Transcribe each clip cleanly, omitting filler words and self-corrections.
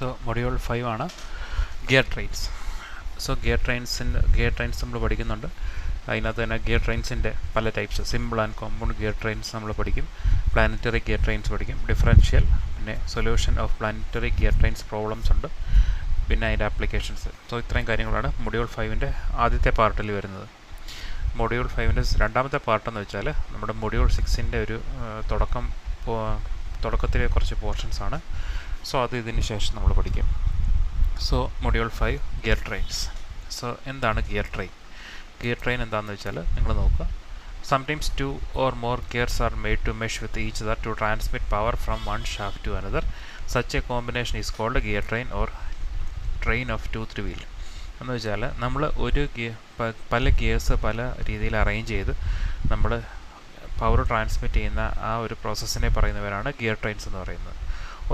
So module 5 ആണ് gear trains. So gear trains നമ്മൾ പഠിക്കുന്നുണ്ട്. അതിനകത്ത് തന്നെ ഗിയർ ട്രെയിൻസിൻ്റെ പല types, simple and compound gear trains നമ്മൾ പഠിക്കും. പ്ലാനറ്ററി ഗിയർ ട്രെയിൻസ് പഠിക്കും, ഡിഫറൻഷ്യൽ, പിന്നെ solution of planetary gear trains problems ഉണ്ട്, പിന്നെ അതിൻ്റെ ആപ്ലിക്കേഷൻസ്. സോ ഇത്രയും കാര്യങ്ങളാണ് മൊഡ്യൂൾ 5-ൻ്റെ ആദ്യത്തെ പാർട്ടിൽ വരുന്നത്. മൊഡ്യൂൾ 5-ൻ്റെ രണ്ടാമത്തെ പാർട്ടെന്ന് വെച്ചാൽ നമ്മുടെ മൊഡ്യൂൾ 6-ൻ്റെ ഒരു തുടക്കത്തിലെ കുറച്ച് പോർഷൻസ് ആണ്. സോ അത് ഇതിന് ശേഷം നമ്മൾ പഠിക്കും. So module 5 gear trains. So എന്താണ് ഗിയർ ട്രെയിൻ? ഗിയർ ട്രെയിൻ എന്താണെന്ന് വെച്ചാൽ നിങ്ങൾ നോക്കുക. Sometimes 2 or more gears are made to mesh with each other to transmit power from one shaft to another. Such a combination is called a gear train or train of tooth wheel. എന്ന് വെച്ചാൽ നമ്മൾ ഒരു പല gears പല രീതിയിൽ arrange ചെയ്ത് നമ്മൾ power transmit ചെയ്യുന്ന ആ ഒരു പ്രോസസ്സിനെ പറയുന്നവരാണ് ഗിയർ ട്രെയിൻസ് എന്ന് പറയുന്നത്.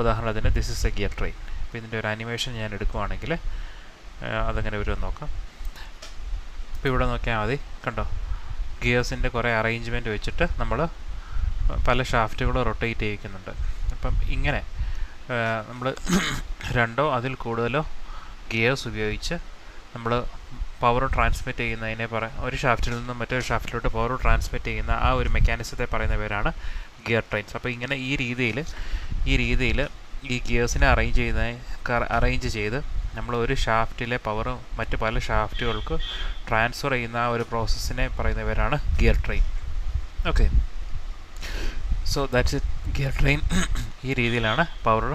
ഉദാഹരണത്തിന് this is A gear train. അപ്പോൾ ഇതിൻ്റെ ഒരു ആനിമേഷൻ ഞാൻ എടുക്കുവാണെങ്കിൽ അതങ്ങനെ വരുമെന്ന് നോക്കാം. അപ്പോൾ ഇവിടെ നോക്കിയാൽ മതി, കണ്ടോ, ഗിയേഴ്സിൻ്റെ കുറേ അറേഞ്ച്മെൻറ്റ് വെച്ചിട്ട് നമ്മൾ പല ഷാഫ്റ്റുകൾ റൊട്ടേറ്റ് ചെയ്യിക്കുന്നുണ്ട്. അപ്പം ഇങ്ങനെ നമ്മൾ രണ്ടോ അതിൽ കൂടുതലോ ഗിയേഴ്സ് ഉപയോഗിച്ച് നമ്മൾ പവർ ട്രാൻസ്മിറ്റ് ചെയ്യുന്നതിനെ ഒരു ഷാഫ്റ്റിൽ നിന്നും മറ്റൊരു ഷാഫ്റ്റിലോട്ട് പവർ ട്രാൻസ്മിറ്റ് ചെയ്യുന്ന ആ ഒരു മെക്കാനിസത്തെ പറയുന്ന പേരാണ് ഗിയർ ട്രെയിൻസ്. അപ്പോൾ ഇങ്ങനെ ഈ രീതിയിൽ ഈ ഗിയേഴ്സിനെ അറേഞ്ച് ചെയ്ത് നമ്മൾ ഒരു ഷാഫ്റ്റിലെ പവർ മറ്റ് പല ഷാഫ്റ്റുകൾക്ക് ട്രാൻസ്ഫർ ചെയ്യുന്ന ആ ഒരു പ്രോസസ്സിനെ പറയുന്ന പേരാണ് gear train. Okay, so that's it. Gear train ഈ രീതിയിലാണ് പവർ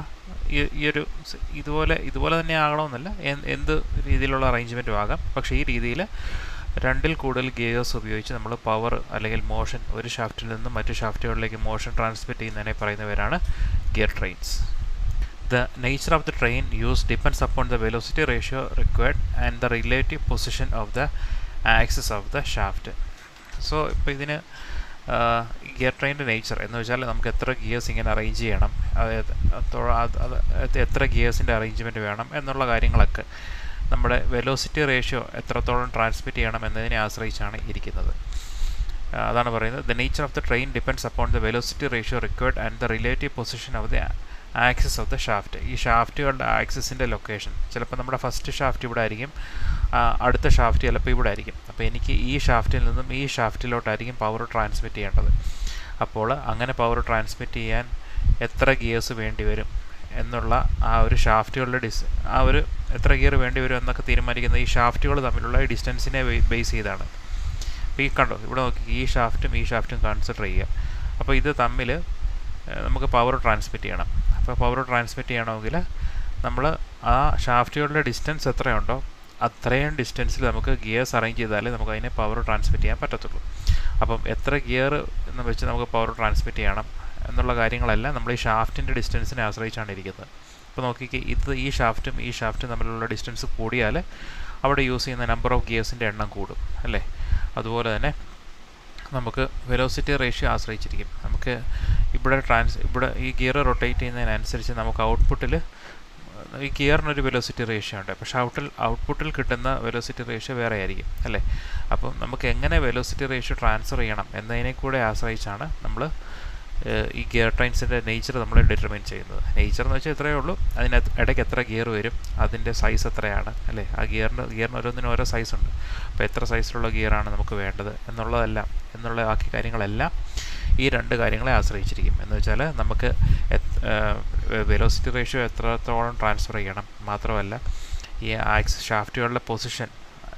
ഈ ഒരു ഇതുപോലെ തന്നെ ആകണമെന്നല്ല, എന്ത് രീതിയിലുള്ള അറേഞ്ച്മെൻറ്റും ആകാം. പക്ഷേ ഈ രീതിയിൽ രണ്ടിൽ കൂടുതൽ ഗിയേഴ്സ് ഉപയോഗിച്ച് നമ്മൾ പവർ അല്ലെങ്കിൽ മോഷൻ ഒരു ഷാഫ്റ്റിൽ നിന്നും മറ്റു ഷാഫ്റ്റുകളിലേക്ക് മോഷൻ ട്രാൻസ്മിറ്റ് ചെയ്യുന്നതിനെ പറയുന്ന പേരാണ് gear trains. The nature of the train used depends upon the velocity ratio required and the relative position of the axis of the shaft. So ഇപ്പോൾ ഇതിന് ഗിയർ ട്രെയിനിൻ്റെ നേച്ചർ എന്ന് വെച്ചാൽ നമുക്ക് എത്ര ഗിയേഴ്സ് ഇങ്ങനെ അറേഞ്ച് ചെയ്യണം, എത്ര ഗിയേഴ്സിൻ്റെ അറേഞ്ച്മെൻറ്റ് വേണം എന്നുള്ള കാര്യങ്ങളൊക്കെ നമ്മുടെ വെലോസിറ്റി റേഷ്യോ എത്രത്തോളം ട്രാൻസ്മിറ്റ് ചെയ്യണം എന്നതിനെ ആശ്രയിച്ചാണ് ഇരിക്കുന്നത്. അതാണ് പറയുന്നത്, the nature of the train depends upon the velocity ratio required and the relative position of the axis of the shaft. ഈ ഷാഫ്റ്റുകളുടെ ആക്സിസിൻ്റെ ലൊക്കേഷൻ, ചിലപ്പോൾ നമ്മുടെ ഫസ്റ്റ് ഷാഫ്റ്റ് ഇവിടെ ആയിരിക്കും, അടുത്ത ഷാഫ്റ്റ് ചിലപ്പോൾ ഇവിടെ ആയിരിക്കും. അപ്പോൾ എനിക്ക് ഈ ഷാഫ്റ്റിൽ നിന്നും ഈ ഷാഫ്റ്റിലോട്ടായിരിക്കും പവർ ട്രാൻസ്മിറ്റ് ചെയ്യേണ്ടത്. അപ്പോൾ അങ്ങനെ പവർ ട്രാൻസ്മിറ്റ് ചെയ്യാൻ എത്ര ഗിയേഴ്സ് വേണ്ടി വരും എന്നുള്ള ആ ഒരു ഷാഫ്റ്റുകളുടെ എത്ര ഗിയർ വേണ്ടി വരും എന്നൊക്കെ തീരുമാനിക്കുന്നത് ഈ ഷാഫ്റ്റുകൾ തമ്മിലുള്ള ഈ ഡിസ്റ്റൻസിനെ ബേസ് ചെയ്താണ്. അപ്പോൾ ഈ കണ്ടോ, ഇവിടെ നോക്കി, ഈ ഷാഫ്റ്റും കൺസിഡർ ചെയ്യുക. അപ്പോൾ ഇത് തമ്മിൽ നമുക്ക് പവർ ട്രാൻസ്മിറ്റ് ചെയ്യണം. അപ്പോൾ പവർ ട്രാൻസ്മിറ്റ് ചെയ്യണമെങ്കിൽ നമ്മൾ ആ ഷാഫ്റ്റുകളുടെ ഡിസ്റ്റൻസ് എത്രയുണ്ടോ അത്രയും ഡിസ്റ്റൻസിൽ നമുക്ക് ഗിയേഴ്സ് അറേഞ്ച് ചെയ്താലേ നമുക്ക് അതിനെ പവർ ട്രാൻസ്മിറ്റ് ചെയ്യാൻ പറ്റത്തുള്ളൂ. അപ്പം എത്ര ഗിയർ എന്ന് വെച്ച് നമുക്ക് പവർ ട്രാൻസ്മിറ്റ് ചെയ്യണം എന്നുള്ള കാര്യങ്ങളെല്ലാം നമ്മൾ ഈ ഷാഫ്റ്റിൻ്റെ ഡിസ്റ്റൻസിനെ ആശ്രയിച്ചാണ് ഇരിക്കുന്നത്. അപ്പോൾ നോക്കിക്കേ, ഈ ഷാഫ്റ്റും തമ്മിലുള്ള ഡിസ്റ്റൻസ് കൂടിയാൽ അവിടെ യൂസ് ചെയ്യുന്ന നമ്പർ ഓഫ് ഗിയേഴ്സിൻ്റെ എണ്ണം കൂടും, അല്ലേ? അതുപോലെ തന്നെ നമുക്ക് വെലോസിറ്റി റേഷ്യോ ആശ്രയിച്ചിരിക്കും. നമുക്ക് ഇവിടെ ഈ ഗിയർ റൊട്ടേറ്റ് ചെയ്യുന്നതിനനുസരിച്ച് നമുക്ക് ഔട്ട്പുട്ടിൽ ഈ ഗിയറിനൊരു വെലോസിറ്റി റേഷ്യോ ഉണ്ട്, പക്ഷേ ഔട്ട്പുട്ടിൽ കിട്ടുന്ന വെലോസിറ്റി റേഷ്യോ വേറെ ആയിരിക്കും, അല്ലേ? അപ്പം നമുക്ക് എങ്ങനെ വെലോസിറ്റി റേഷ്യോ ട്രാൻസ്ഫർ ചെയ്യണം എന്നതിനെ കൂടെ ആശ്രയിച്ചാണ് നമ്മൾ ഈ ഗിയർ ട്രെയിൻസിൻ്റെ നേച്ചർ നമ്മൾ ഡിറ്റർമിൻ ചെയ്യുന്നത്. നേച്ചർ എന്ന് വെച്ചാൽ ഇത്രയേ ഉള്ളൂ, അതിനകത്ത് ഇടയ്ക്ക് എത്ര ഗിയർ വരും, അതിൻ്റെ സൈസ് എത്രയാണ്, അല്ലേ? ആ ഗിയറിന് ഓരോന്നിനും ഓരോ സൈസ് ഉണ്ട്. അപ്പോൾ എത്ര സൈസിലുള്ള ഗിയറാണ് നമുക്ക് വേണ്ടത് എന്നുള്ള ബാക്കി കാര്യങ്ങളെല്ലാം ഈ രണ്ട് കാര്യങ്ങളെ ആശ്രയിച്ചിരിക്കും. എന്ന് വെച്ചാൽ നമുക്ക് വെലോസിറ്റി റേഷ്യോ എത്രത്തോളം ട്രാൻസ്ഫർ ചെയ്യണം, മാത്രമല്ല ഈ ഷാഫ്റ്റുകളുടെ പൊസിഷൻ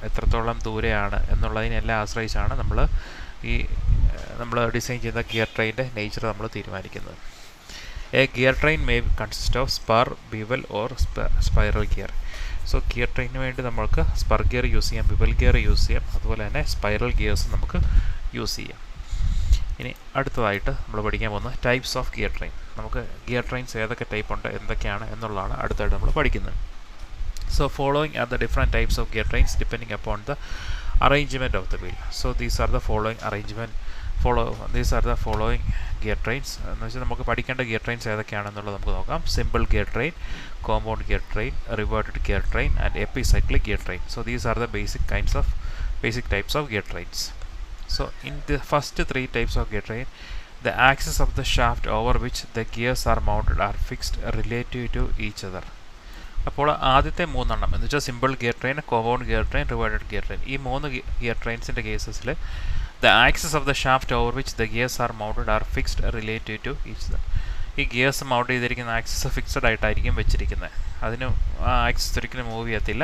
എത്രത്തോളം ദൂരെയാണ് എന്നുള്ളതിനെല്ലാം ആശ്രയിച്ചാണ് നമ്മൾ ഡിസൈൻ ചെയ്ത ഗിയർ ട്രെയിനിൻ്റെ നേച്ചർ നമ്മൾ തീരുമാനിക്കുന്നത്. A gear train may consist of spur, bevel or spiral gear. So gear ട്രെയിനിന് വേണ്ടി നമ്മൾക്ക് സ്പർ ഗിയർ യൂസ് ചെയ്യാം, ബിവൽ ഗിയർ യൂസ് ചെയ്യാം, അതുപോലെ തന്നെ സ്പൈറൽ ഗിയേഴ്സ് നമുക്ക് യൂസ് ചെയ്യാം. ഇനി അടുത്തതായിട്ട് നമ്മൾ പഠിക്കാൻ പോകുന്നത് ടൈപ്സ് ഓഫ് ഗിയർ ട്രെയിൻ. നമുക്ക് ഗിയർ ട്രെയിൻസ് ഏതൊക്കെ ടൈപ്പ് ഉണ്ട്, എന്തൊക്കെയാണ് എന്നുള്ളതാണ് അടുത്തായിട്ട് നമ്മൾ പഠിക്കുന്നത്. So following are the different types of gear trains depending upon the arrangement of the wheel. So these are the following gear trains. എന്ന് വെച്ചാൽ നമുക്ക് പഠിക്കേണ്ട ഗിയർ ട്രെയിൻസ് ഏതൊക്കെയാണെന്നുള്ളത് നമുക്ക് നോക്കാം. Simple gear train, compound gear train, reverted gear train and epicyclic gear train. So these are the basic types of gear trains. So in the first 3 types of gear train, the axis of the shaft over which the gears are mounted are fixed relative to each other. അപ്പോൾ ആദ്യത്തെ മൂന്നെണ്ണം എന്ന് വെച്ചാൽ simple gear train, compound gear train, reverted gear train, ഈ 3 gear ട്രെയിൻസിൻ്റെ കേസസിൽ the axis of the shaft over which the gears are mounted are fixed relative to each. ഈ gears mount ചെയ്തിരിക്കുന്ന ആക്സിസ് ഫിക്സഡ് ആയിട്ടായിരിക്കും വെച്ചിരിക്കുന്നത്. അതിന് ആ ആക്സിസ് ഒരിക്കലും മൂവ് ചെയ്യത്തില്ല.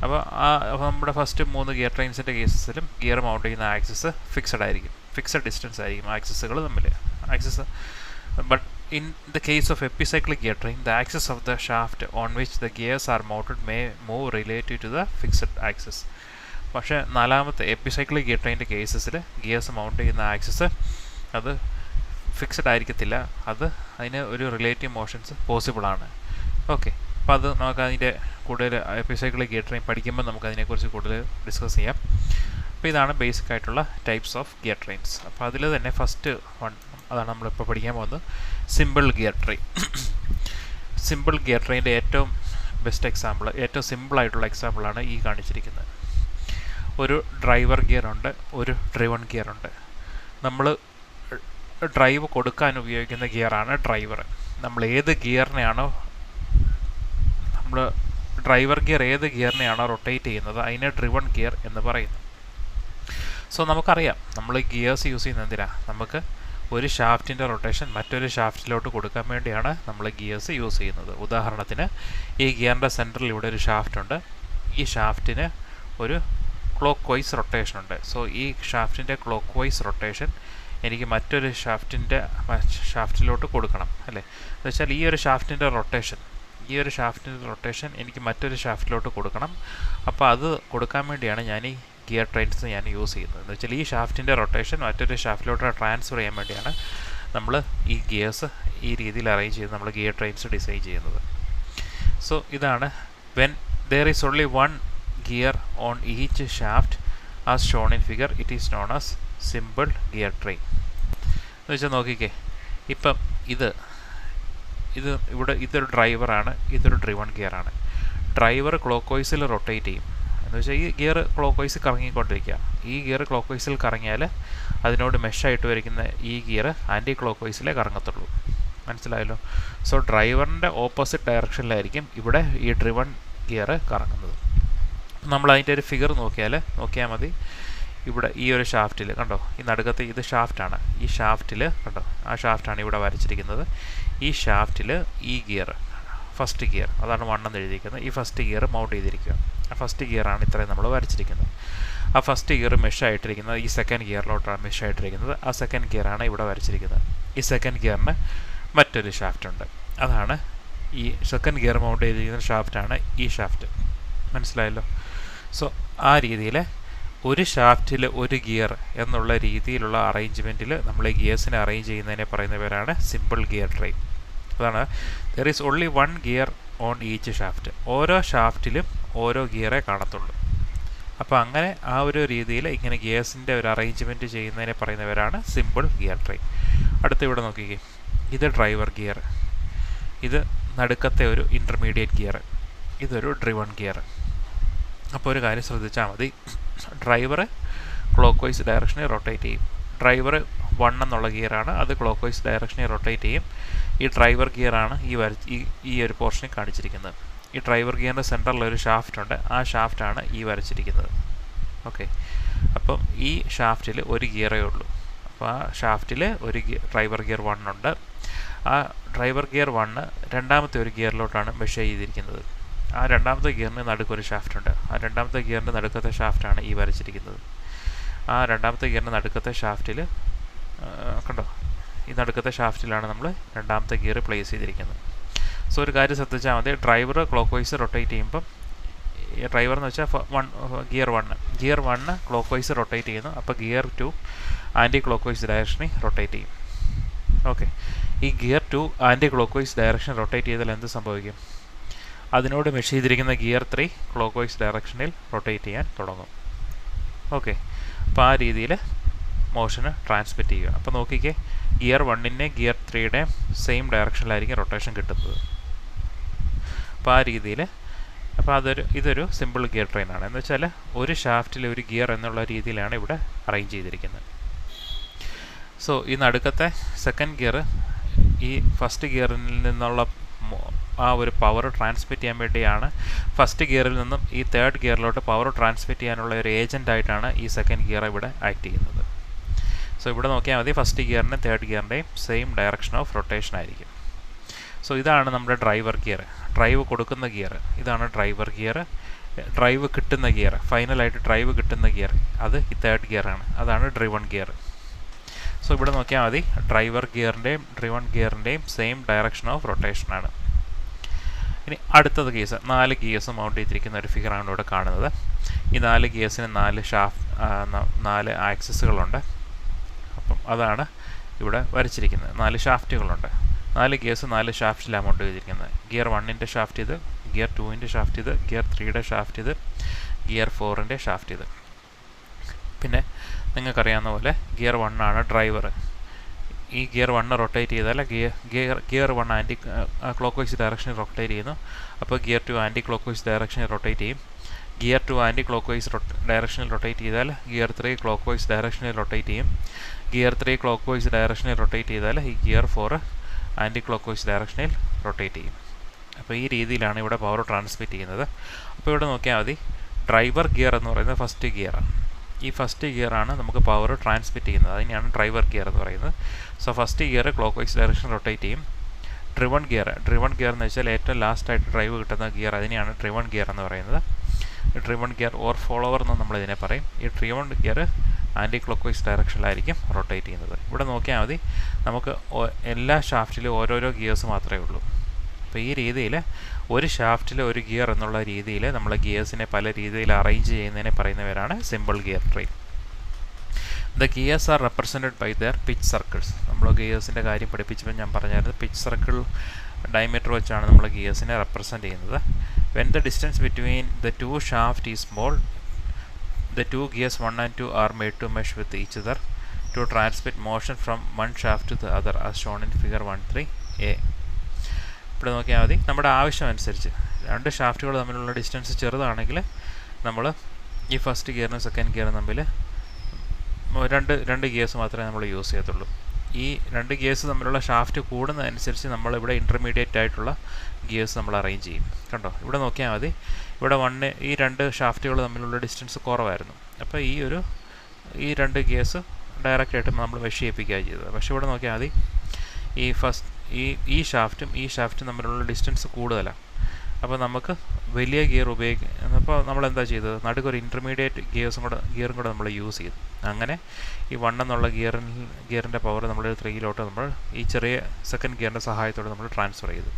അപ്പോൾ നമ്മുടെ ഫസ്റ്റ് 3 ഗിയർ ട്രെയിൻസിൻ്റെ കേസസിലും ഗിയർ മൗണ്ട് ചെയ്യുന്ന ആക്സിസ് ഫിക്സഡ് ആയിരിക്കും, ഫിക്സഡ് ഡിസ്റ്റൻസ് ആയിരിക്കും ആക്സിസുകൾ തമ്മിൽ. Axis but in the case of epicyclic gear train, the axis of the shaft on which the gears are mounted may move relative to the fixed axis. പക്ഷേ നാലാമത്തെ epicyclic gear ട്രെയിനിൻ്റെ കേസസിൽ gears mount ചെയ്യുന്ന axis അത് fixed ആയിരിക്കത്തില്ല, അതിന് ഒരു relative motions പോസിബിളാണ്. Okay, അപ്പോൾ അത് നമുക്ക് അതിൻ്റെ കൂടുതൽ എപ്പിസൈക്ലിക് ഗിയർ ട്രെയിൻ പഠിക്കുമ്പോൾ നമുക്ക് അതിനെക്കുറിച്ച് കൂടുതൽ ഡിസ്കസ് ചെയ്യാം. അപ്പോൾ ഇതാണ് ബേസിക് ആയിട്ടുള്ള ടൈപ്സ് ഓഫ് ഗിയർ ട്രെയിൻസ്. അപ്പോൾ അതിൽ തന്നെ ഫസ്റ്റ് വൺ അതാണ് നമ്മളിപ്പോൾ പഠിക്കാൻ പോകുന്നത്, simple gear train. Simple gear ട്രെയിനിൻ്റെ ഏറ്റവും ബെസ്റ്റ് എക്സാമ്പിൾ, ഏറ്റവും സിമ്പിളായിട്ടുള്ള എക്സാമ്പിളാണ് ഈ കാണിച്ചിരിക്കുന്നത്. ഒരു ഡ്രൈവർ ഗിയർ ഉണ്ട്, ഒരു ഡ്രിവൺ ഗിയർ ഉണ്ട്. നമ്മൾ ഡ്രൈവ് കൊടുക്കാൻ ഉപയോഗിക്കുന്ന ഗിയറാണ് ഡ്രൈവർ. നമ്മൾ ഏത് ഗിയറിനെയാണോ ഡ്രൈവർ ഗിയർ ഏത് ഗിയറിനെയാണോ റൊട്ടേറ്റ് ചെയ്യുന്നത് അതിനെ ഡ്രിവൺ ഗിയർ എന്ന് പറയുന്നു. സോ നമുക്കറിയാം നമ്മൾ ഗിയേഴ്സ് യൂസ് ചെയ്യുന്നത് എന്തിനാണ്, നമുക്ക് ഒരു ഷാഫ്റ്റിൻ്റെ റൊട്ടേഷൻ മറ്റൊരു ഷാഫ്റ്റിലോട്ട് കൊടുക്കാൻ വേണ്ടിയാണ് നമ്മൾ ഗിയേഴ്സ് യൂസ് ചെയ്യുന്നത്. ഉദാഹരണത്തിന് ഈ ഗിയറിൻ്റെ സെൻറ്ററിൽ ഇവിടെ ഒരു ഷാഫ്റ്റ് ഉണ്ട്, ഈ ഷാഫ്റ്റിന് ഒരു ക്ലോക്ക് വൈസ് റൊട്ടേഷൻ ഉണ്ട്. സോ ഈ ഷാഫ്റ്റിൻ്റെ ക്ലോക്ക് വൈസ് റൊട്ടേഷൻ എനിക്ക് മറ്റൊരു ഷാഫ്റ്റിലോട്ട് കൊടുക്കണം അല്ലേ. എന്ന് വെച്ചാൽ ഈ ഒരു ഷാഫ്റ്റിൻ്റെ റൊട്ടേഷൻ എനിക്ക് മറ്റൊരു ഷാഫ്റ്റിലോട്ട് കൊടുക്കണം. അപ്പോൾ അത് കൊടുക്കാൻ വേണ്ടിയാണ് ഞാൻ ഈ ഗിയർ ട്രെയിൻസ് ഞാൻ യൂസ് ചെയ്യുന്നത്. എന്ന് വെച്ചാൽ ഈ ഷാഫ്റ്റിൻ്റെ റൊട്ടേഷൻ മറ്റൊരു ഷാഫ്റ്റിലോട്ട് ട്രാൻസ്ഫർ ചെയ്യാൻ വേണ്ടിയാണ് നമ്മൾ ഈ ഗിയേഴ്സ് ഈ രീതിയിൽ അറേഞ്ച് ചെയ്ത് നമ്മൾ ഗിയർ ട്രെയിൻസ് ഡിസൈൻ ചെയ്യുന്നത്. സോ ഇതാണ് when there is only one gear on each shaft as shown in figure it is known as simple gear train. എന്ന് വെച്ചാൽ നോക്കിക്കേ, ഇപ്പം ഇതൊരു ഡ്രൈവറാണ്, ഇതൊരു ഡ്രിവൺ ഗിയറാണ്. ഡ്രൈവർ ക്ലോക്ക് വൈസിൽ റൊട്ടേറ്റ് ചെയ്യും. എന്ന് വെച്ചാൽ ഈ ഗിയർ ക്ലോക്ക് വൈസ് കറങ്ങിക്കൊണ്ടിരിക്കുക. ഈ ഗിയർ ക്ലോക്ക് വൈസിൽ കറങ്ങിയാൽ അതിനോട് മെഷായിട്ട് വരയ്ക്കുന്ന ഈ ഗിയർ ആൻറ്റി ക്ലോക്ക് വൈസിലേ കറങ്ങത്തുള്ളൂ. മനസ്സിലായല്ലോ. സോ ഡ്രൈവറിൻ്റെ ഓപ്പോസിറ്റ് ഡയറക്ഷനിലായിരിക്കും ഇവിടെ ഈ ഡ്രിവൺ ഗിയർ കറങ്ങുന്നത്. നമ്മൾ അതിൻ്റെ ഒരു ഫിഗർ നോക്കിയാൽ മതി. ഇവിടെ ഈ ഒരു ഷാഫ്റ്റിൽ കണ്ടോ, ഈ നടുക്കത്തെ ഇത് ഷാഫ്റ്റാണ്. ഈ ഷാഫ്റ്റിൽ കണ്ടോ, ആ ഷാഫ്റ്റാണ് ഇവിടെ വരച്ചിരിക്കുന്നത്. ഈ ഷാഫ്റ്റിൽ ഈ ഗിയർ ഫസ്റ്റ് ഗിയർ അതാണ് 1 എന്ന് എഴുതിയിരിക്കുന്നത്. ഈ ഫസ്റ്റ് ഗിയർ മൗണ്ട് ചെയ്തിരിക്കുക. ആ ഫസ്റ്റ് ഗിയറാണ് ഇത്രയും നമ്മൾ വരച്ചിരിക്കുന്നത്. ആ ഫസ്റ്റ് ഗിയർ മെഷായിട്ടിരിക്കുന്നത് ഈ സെക്കൻഡ് ഗിയറിലോട്ടാണ് മെഷായിട്ടിരിക്കുന്നത്. ആ സെക്കൻഡ് ഗിയറാണ് ഇവിടെ വരച്ചിരിക്കുന്നത്. ഈ സെക്കൻഡ് ഗിയറിന് മറ്റൊരു ഷാഫ്റ്റുണ്ട്. അതാണ് ഈ സെക്കൻഡ് ഗിയർ മൗണ്ട് ചെയ്തിരിക്കുന്ന ഷാഫ്റ്റാണ് ഈ ഷാഫ്റ്റ്. മനസ്സിലായല്ലോ. സോ ആ രീതിയിൽ ഒരു ഷാഫ്റ്റിൽ ഒരു ഗിയർ എന്നുള്ള രീതിയിലുള്ള അറേഞ്ച്മെൻറ്റിൽ നമ്മൾ ഈ ഗിയേഴ്സിനെ അറേഞ്ച് ചെയ്യുന്നതിനെ പറയുന്ന പേരാണ് സിമ്പിൾ ഗിയർ ട്രെയിൻ. അതാണ് there is only one gear on each shaft. ഓരോ ഷാഫ്റ്റിലും ഓരോ ഗിയറേ കാണത്തുള്ളൂ. അപ്പോൾ അങ്ങനെ ആ ഒരു രീതിയിൽ ഇങ്ങനെ ഗിയേഴ്സിൻ്റെ ഒരു അറേഞ്ച്മെൻറ്റ് ചെയ്യുന്നതിനെ പറയുന്നവരാണ് സിമ്പിൾ ഗിയർ ട്രെയിൻ. അടുത്ത ഇവിടെ നോക്കിക്കേ, ഇത് ഡ്രൈവർ ഗിയർ, ഇത് നടുക്കത്തെ ഒരു ഇൻ്റർമീഡിയറ്റ് ഗിയർ, ഇതൊരു ഡ്രിവൺ ഗിയർ. അപ്പോൾ ഒരു കാര്യം ശ്രദ്ധിച്ചാൽ മതി, ഡ്രൈവർ ക്ലോക്ക് വൈസ് ഡയറക്ഷനിൽ റൊട്ടേറ്റ് ചെയ്യും. ഡ്രൈവർ 1 എന്നുള്ള ഗിയറാണ്, അത് ക്ലോക്ക് വൈസ് ഡയറക്ഷനിൽ റൊട്ടേറ്റ് ചെയ്യും. ഈ ഡ്രൈവർ ഗിയറാണ് ഈ ഒരു പോർഷനിൽ കാണിച്ചിരിക്കുന്നത്. ഈ ഡ്രൈവർ ഗിയറിൻ്റെ സെൻറ്ററിൽ ഒരു ഷാഫ്റ്റ് ഉണ്ട്, ആ ഷാഫ്റ്റാണ് ഈ വരച്ചിരിക്കുന്നത്. ഓക്കെ, അപ്പം ഈ ഷാഫ്റ്റിൽ ഒരു ഗിയറേ ഉള്ളൂ. അപ്പോൾ ആ ഷാഫ്റ്റിൽ ഒരു ഡ്രൈവർ ഗിയർ 1 ഉണ്ട്. ആ ഡ്രൈവർ ഗിയർ 1 രണ്ടാമത്തെ ഒരു ഗിയറിലോട്ടാണ് മെഷർ ചെയ്തിരിക്കുന്നത്. ആ രണ്ടാമത്തെ ഗിയറിന് നടുക്കൊരു ഷാഫ്റ്റുണ്ട്. ആ രണ്ടാമത്തെ ഗിയറിൻ്റെ നടുക്കത്തെ ഷാഫ്റ്റാണ് ഈ വരച്ചിരിക്കുന്നത്. ആ രണ്ടാമത്തെ ഗിയറിൻ്റെ നടുക്കത്തെ ഷാഫ്റ്റിൽ കണ്ടോ, ഈ നടുക്കത്തെ ഷാഫ്റ്റിലാണ് നമ്മൾ രണ്ടാമത്തെ ഗിയർ പ്ലേസ് ചെയ്തിരിക്കുന്നത്. സോ ഒരു കാര്യം ശ്രദ്ധിച്ചാൽ മതി, ഡ്രൈവർ ക്ലോക്ക് വൈസ് റൊട്ടേറ്റ് ചെയ്യുമ്പം ഡ്രൈവർ എന്ന് വെച്ചാൽ ഗിയർ 1 ക്ലോക്ക് വൈസ് റൊട്ടേറ്റ് ചെയ്യുന്നു. അപ്പോൾ ഗിയർ 2 ആൻറ്റി ക്ലോക്ക് വൈസ് ഡയറക്ഷനിൽ റൊട്ടേറ്റ് ചെയ്യും. ഓക്കെ, ഈ gear 2 anti clock vice direction rotate ചെയ്താൽ എന്ത് സംഭവിക്കും? അതിനോട് മെഷ് ചെയ്തിരിക്കുന്ന ഗിയർ 3 ക്ലോക്ക് വൈസ് ഡയറക്ഷനിൽ റൊട്ടേറ്റ് ചെയ്യാൻ തുടങ്ങും. ഓക്കെ, അപ്പോൾ ആ രീതിയിൽ മോഷന് ട്രാൻസ്മിറ്റ് ചെയ്യുക. അപ്പോൾ നോക്കിക്കേ, ഗിയർ 1ൻ്റെ ഗിയർ 3യുടെ സെയിം ഡയറക്ഷനിലായിരിക്കും റൊട്ടേഷൻ കിട്ടുന്നത്. അപ്പോൾ ആ രീതിയിൽ ഇതൊരു സിമ്പിൾ ഗിയർ ട്രെയിനാണ്. എന്ന് വെച്ചാൽ ഒരു ഷാഫ്റ്റിൽ ഒരു ഗിയർ എന്നുള്ള രീതിയിലാണ് ഇവിടെ അറേഞ്ച് ചെയ്തിരിക്കുന്നത്. സോ ഈ നടുക്കത്തെ സെക്കൻഡ് ഗിയർ ഈ ഫസ്റ്റ് ഗിയറിൽ നിന്നുള്ള ആ ഒരു പവർ ട്രാൻസ്മിറ്റ് ചെയ്യാൻ വേണ്ടിയാണ് ഫസ്റ്റ് ഗിയറിൽ നിന്നും ഈ തേർഡ് ഗിയറിലോട്ട് പവർ ട്രാൻസ്മിറ്റ് ചെയ്യാനുള്ള ഒരു ഏജൻ്റായിട്ടാണ് ഈ സെക്കൻഡ് ഗിയർ ഇവിടെ ആക്ട് ചെയ്യുന്നത്. സോ ഇവിടെ നോക്കിയാൽ മതി, ഫസ്റ്റ് ഗിയറിൻ്റെയും തേർഡ് ഗിയറിൻ്റെയും സെയിം ഡയറക്ഷൻ ഓഫ് റൊട്ടേഷൻ ആയിരിക്കും. സോ ഇതാണ് നമ്മുടെ ഡ്രൈവർ ഗിയർ, ഡ്രൈവ് കൊടുക്കുന്ന ഗിയർ. ഇതാണ് ഡ്രൈവർ ഗിയർ. ഡ്രൈവ് കിട്ടുന്ന ഗിയർ, ഫൈനലായിട്ട് ഡ്രൈവ് കിട്ടുന്ന ഗിയർ, അത് ഈ തേർഡ് ഗിയറാണ്, അതാണ് ഡ്രിവൺ ഗിയർ. സോ ഇവിടെ നോക്കിയാൽ മതി, ഡ്രൈവർ ഗിയറിൻ്റെയും ഡ്രിവൺ ഗിയറിൻ്റെയും സെയിം ഡയറക്ഷൻ ഓഫ് റൊട്ടേഷനാണ്. ഇനി അടുത്തത് കേസ്, 4 ഗിയേഴ്സ് മൗണ്ട് ചെയ്തിരിക്കുന്ന ഒരു ഫിഗറാണ് ഇവിടെ കാണുന്നത്. ഈ 4 ഗിയേഴ്സിന് 4 ആക്സിസുകളുണ്ട്. അപ്പം അതാണ് ഇവിടെ വരച്ചിരിക്കുന്നത്. 4 ഷാഫ്റ്റുകളുണ്ട്. 4 ഗിയേഴ്സ് 4 ഷാഫ്റ്റിലാണ് മൗണ്ട് ചെയ്തിരിക്കുന്നത്. ഗിയർ 1ൻ്റെ ഷാഫ്റ്റ് ഇത്, ഗിയർ 2ൻ്റെ ഷാഫ്റ്റ് ഇത്, ഗിയർ 3യുടെ ഷാഫ്റ്റ് ഇത്, ഗിയർ 4ൻ്റെ ഷാഫ്റ്റ് ഇത്. പിന്നെ നിങ്ങൾക്കറിയാവുന്ന പോലെ ഗിയർ 1 ആണ് ഡ്രൈവർ. ഈ ഗിയർ 1 റൊട്ടേറ്റ് ചെയ്താൽ ഗിയർ 1 ആൻറ്റി ക്ലോക്ക് വൈസ് ഡയറക്ഷനിൽ റൊട്ടേറ്റ് ചെയ്യുന്നു. അപ്പോൾ ഗിയർ 2 ആൻറ്റി ക്ലോക്ക് വൈസ് ഡയറക്ഷനിൽ റൊട്ടേറ്റ് ചെയ്യും. ഗിയർ 2 ആൻറ്റി ക്ലോക്ക് വൈസ് ഡയറക്ഷനിൽ റൊട്ടേറ്റ് ചെയ്താൽ ഗിയർ 3 ക്ലോക്ക് വൈസ് ഡയറക്ഷനിൽ റൊട്ടേറ്റ് ചെയ്യും. ഗിയർ 3 ക്ലോക്ക് വൈസ് ഡയറക്ഷനിൽ റൊട്ടേറ്റ് ചെയ്താൽ ഈ ഗിയർ 4 ആൻറ്റി ക്ലോക്ക് വൈസ് ഡയറക്ഷനിൽ റൊട്ടേറ്റ് ചെയ്യും. അപ്പോൾ ഈ രീതിയിലാണ് ഇവിടെ പവർ ട്രാൻസ്മിറ്റ് ചെയ്യുന്നത്. അപ്പോൾ ഇവിടെ നോക്കിയാൽ മതി, ഡ്രൈവർ ഗിയർ എന്ന് പറയുന്നത് ഫസ്റ്റ് ഗിയറാണ്. ഈ ഫസ്റ്റ് ഗിയറാണ് നമുക്ക് പവർ ട്രാൻസ്മിറ്റ് ചെയ്യുന്നത്, അതിനെയാണ് ഡ്രൈവർ ഗിയർ എന്ന് പറയുന്നത്. So first gear clock vice direction rotate ചെയ്യും. ഡ്രിവൺ ഗിയർ എന്ന് വെച്ചാൽ ഏറ്റവും ലാസ്റ്റായിട്ട് ഡ്രൈവ് കിട്ടുന്ന ഗിയർ, അതിനെയാണ് ഡ്രിവൺ ഗിയർ എന്ന് പറയുന്നത്. ഡ്രിവൺ ഗിയർ ഓർ ഫോളോവർ എന്ന് നമ്മളിതിനെ പറയും. ഈ driven gear anti clock vice ഡയറക്ഷനിലായിരിക്കും റൊട്ടേറ്റ് ചെയ്യുന്നത്. ഇവിടെ നോക്കിയാൽ മതി, നമുക്ക് എല്ലാ ഷാഫ്റ്റിലും ഓരോരോ ഗിയേഴ്സ് മാത്രമേ ഉള്ളൂ. അപ്പോൾ ഈ രീതിയിൽ ഒരു ഷാഫ്റ്റിൽ ഒരു ഗിയർ എന്നുള്ള രീതിയിൽ നമ്മൾ ഗിയേഴ്സിനെ പല രീതിയിൽ അറേഞ്ച് ചെയ്യുന്നതിനെ പറയുന്നവരാണ് simple gear tree. The gears are represented by their pitch circles. നമ്മൾ ഗിയേഴ്സിൻ്റെ കാര്യം പഠിപ്പിച്ചപ്പോൾ ഞാൻ പറഞ്ഞായിരുന്നു, പിച്ച് സർക്കിൾ ഡയമീറ്റർ വെച്ചാണ് നമ്മൾ ഗിയേഴ്സിനെ റെപ്രസെൻറ്റ് ചെയ്യുന്നത്. When the distance between the 2 shaft is small, the 2 gears 1 and 2 are made to mesh with each other to transmit motion from one shaft to the other as shown in figure 1.3a. ഇവിടെ നോക്കിയാൽ മതി, നമ്മുടെ ആവശ്യമനുസരിച്ച് 2 ഷാഫ്റ്റുകൾ തമ്മിലുള്ള distance ചെറുതാണെങ്കിൽ നമ്മൾ ഈ first ഗിയറിനും second ഗിയറും തമ്മിൽ രണ്ട് ഗിയേഴ്സ് മാത്രമേ നമ്മൾ യൂസ് ചെയ്യത്തുള്ളൂ. ഈ 2 ഗിയേഴ്സ് തമ്മിലുള്ള ഷാഫ്റ്റ് കൂടുന്നതനുസരിച്ച് നമ്മളിവിടെ ഇൻ്റർമീഡിയറ്റ് ആയിട്ടുള്ള ഗിയേഴ്സ് നമ്മൾ അറേഞ്ച് ചെയ്യും. കണ്ടോ, ഇവിടെ നോക്കിയാൽ മതി, ഇവിടെ ഈ 2 ഷാഫ്റ്റുകൾ തമ്മിലുള്ള ഡിസ്റ്റൻസ് കുറവായിരുന്നു. അപ്പോൾ ഈ 2 ഗിയേഴ്സ് ഡയറക്റ്റായിട്ട് നമ്മൾ മെഷ് ചെയ്യിപ്പിക്കുകയാണ് ചെയ്തത്. പക്ഷേ ഇവിടെ നോക്കിയാൽ മതി, ഈ ഷാഫ്റ്റും തമ്മിലുള്ള ഡിസ്റ്റൻസ് കൂടുതലാണ്. അപ്പോൾ നമുക്ക് വലിയ ഗിയർ അപ്പോൾ നമ്മൾ എന്താ ചെയ്തത്, നടുക്കൊരു ഇൻ്റർമീഡിയറ്റ് ഗിയറും കൂടെ നമ്മൾ യൂസ് ചെയ്തു. അങ്ങനെ ഈ 1 എന്നുള്ള ഗിയറിൻ്റെ പവർ നമ്മൾ 3 നമ്മൾ ഈ ചെറിയ സെക്കൻഡ് ഗിയറിൻ്റെ സഹായത്തോടെ നമ്മൾ ട്രാൻസ്ഫർ ചെയ്തു.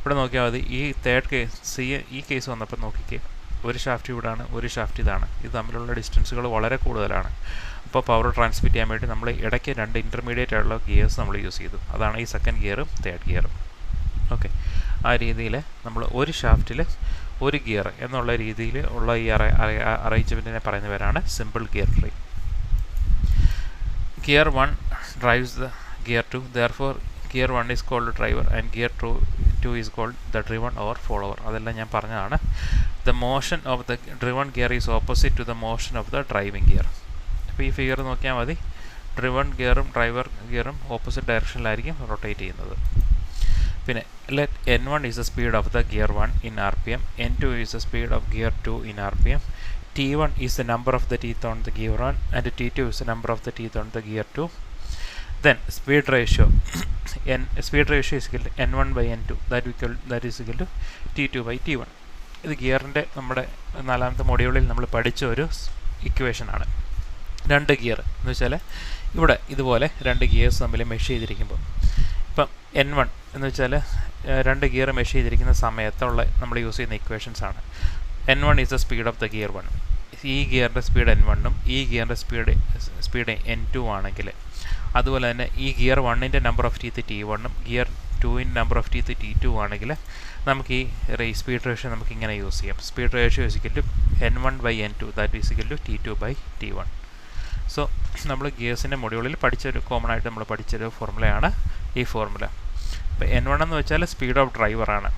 ഇവിടെ നോക്കിയാൽ മതി, ഈ തേർഡ് കേസ് ഈ കേസ് വന്നപ്പോൾ നോക്കിക്കേ, ഒരു ഷാഫ്റ്റ് ഇവിടാണ്, ഒരു ഷാഫ്റ്റ് ഇതാണ്. ഇത് തമ്മിലുള്ള ഡിസ്റ്റൻസുകൾ വളരെ കൂടുതലാണ്. അപ്പോൾ പവർ ട്രാൻസ്മിറ്റ് ചെയ്യാൻ വേണ്ടി നമ്മൾ ഇടയ്ക്ക് 2 ഇൻ്റർമീഡിയറ്റ് ആയിട്ടുള്ള ഗിയേഴ്സ് നമ്മൾ യൂസ് ചെയ്തു. അതാണ് ഈ സെക്കൻഡ് ഗിയറും തേർഡ് ഗിയറും. ഓക്കെ, ആ രീതിയിൽ നമ്മൾ ഒരു ഷാഫ്റ്റിൽ ഒരു ഗിയർ എന്നുള്ള രീതിയിൽ ഉള്ള ഈ അറേഞ്ച്മെൻറ്റിനെ പറയുന്നവരാണ് simple gear tree. Gear 1 drives the gear 2, therefore gear 1 is called driver and gear 2 is called the driven or follower. അതെല്ലാം ഞാൻ പറഞ്ഞതാണ്. The motion of the driven gear is opposite to the motion of the driving gear. അപ്പോൾ ഈ figure നോക്കിയാൽ മതി, driven ഗിയറും driver ഗിയറും opposite ഡയറക്ഷനിലായിരിക്കും rotate ചെയ്യുന്നത്. പിന്നെ let n1 is the speed of the gear 1 in rpm, n2 is the speed of gear 2 in rpm, t1 is the number of the teeth on the gear 1 and t2 is the number of the teeth on the gear 2. Then speed ratio is equal to n1 by n2, that is equal to t2 by t1. ഇത് ഗിയറിൻ്റെ നമ്മുടെ 4ാമത്തെ മൊഡ്യൂളിൽ നമ്മൾ പഠിച്ച ഒരു equation ആണ്. 2 gear എന്ന് വെച്ചാൽ ഇവിടെ ഇതുപോലെ 2 ഗിയേഴ്സ് തമ്മിൽ മെഷ് ചെയ്തിരിക്കുമ്പോൾ, ഇപ്പം n1 എന്ന് വെച്ചാൽ 2 ഗിയർ മെഷ് ചെയ്തിരിക്കുന്ന സമയത്തുള്ള നമ്മൾ യൂസ് ചെയ്യുന്ന ഇക്വേഷൻസ് ആണ്. n1 is the speed of the gear 1. ഈ ഗിയറിൻ്റെ സ്പീഡ് n1ഉം ഈ ഗിയറിൻ്റെ സ്പീഡ് n2 ആണെങ്കിൽ, അതുപോലെ തന്നെ ഈ ഗിയർ 1ൻ്റെ നമ്പർ ഓഫ് ടീത്ത് t1ഉം ഗിയർ 2ൻ്റെ നമ്പർ ഓഫ് ടീത്ത് t2 ആണെങ്കിൽ നമുക്ക് ഈ സ്പീഡ് റേഷ്യോ നമുക്ക് ഇങ്ങനെ യൂസ് ചെയ്യാം. Speed ratio is equal to n1 by n2, that is equal to t2 by t1. So നമ്മൾ ഗിയേഴ്സിൻ്റെ മൊഡ്യൂളിൽ കോമൺ ആയിട്ട് നമ്മൾ പഠിച്ചൊരു ഫോർമുലയാണ് ഈ ഫോർമുല. അപ്പോൾ n1 എന്ന് വെച്ചാൽ സ്പീഡ് ഓഫ് ഡ്രൈവറാണ്.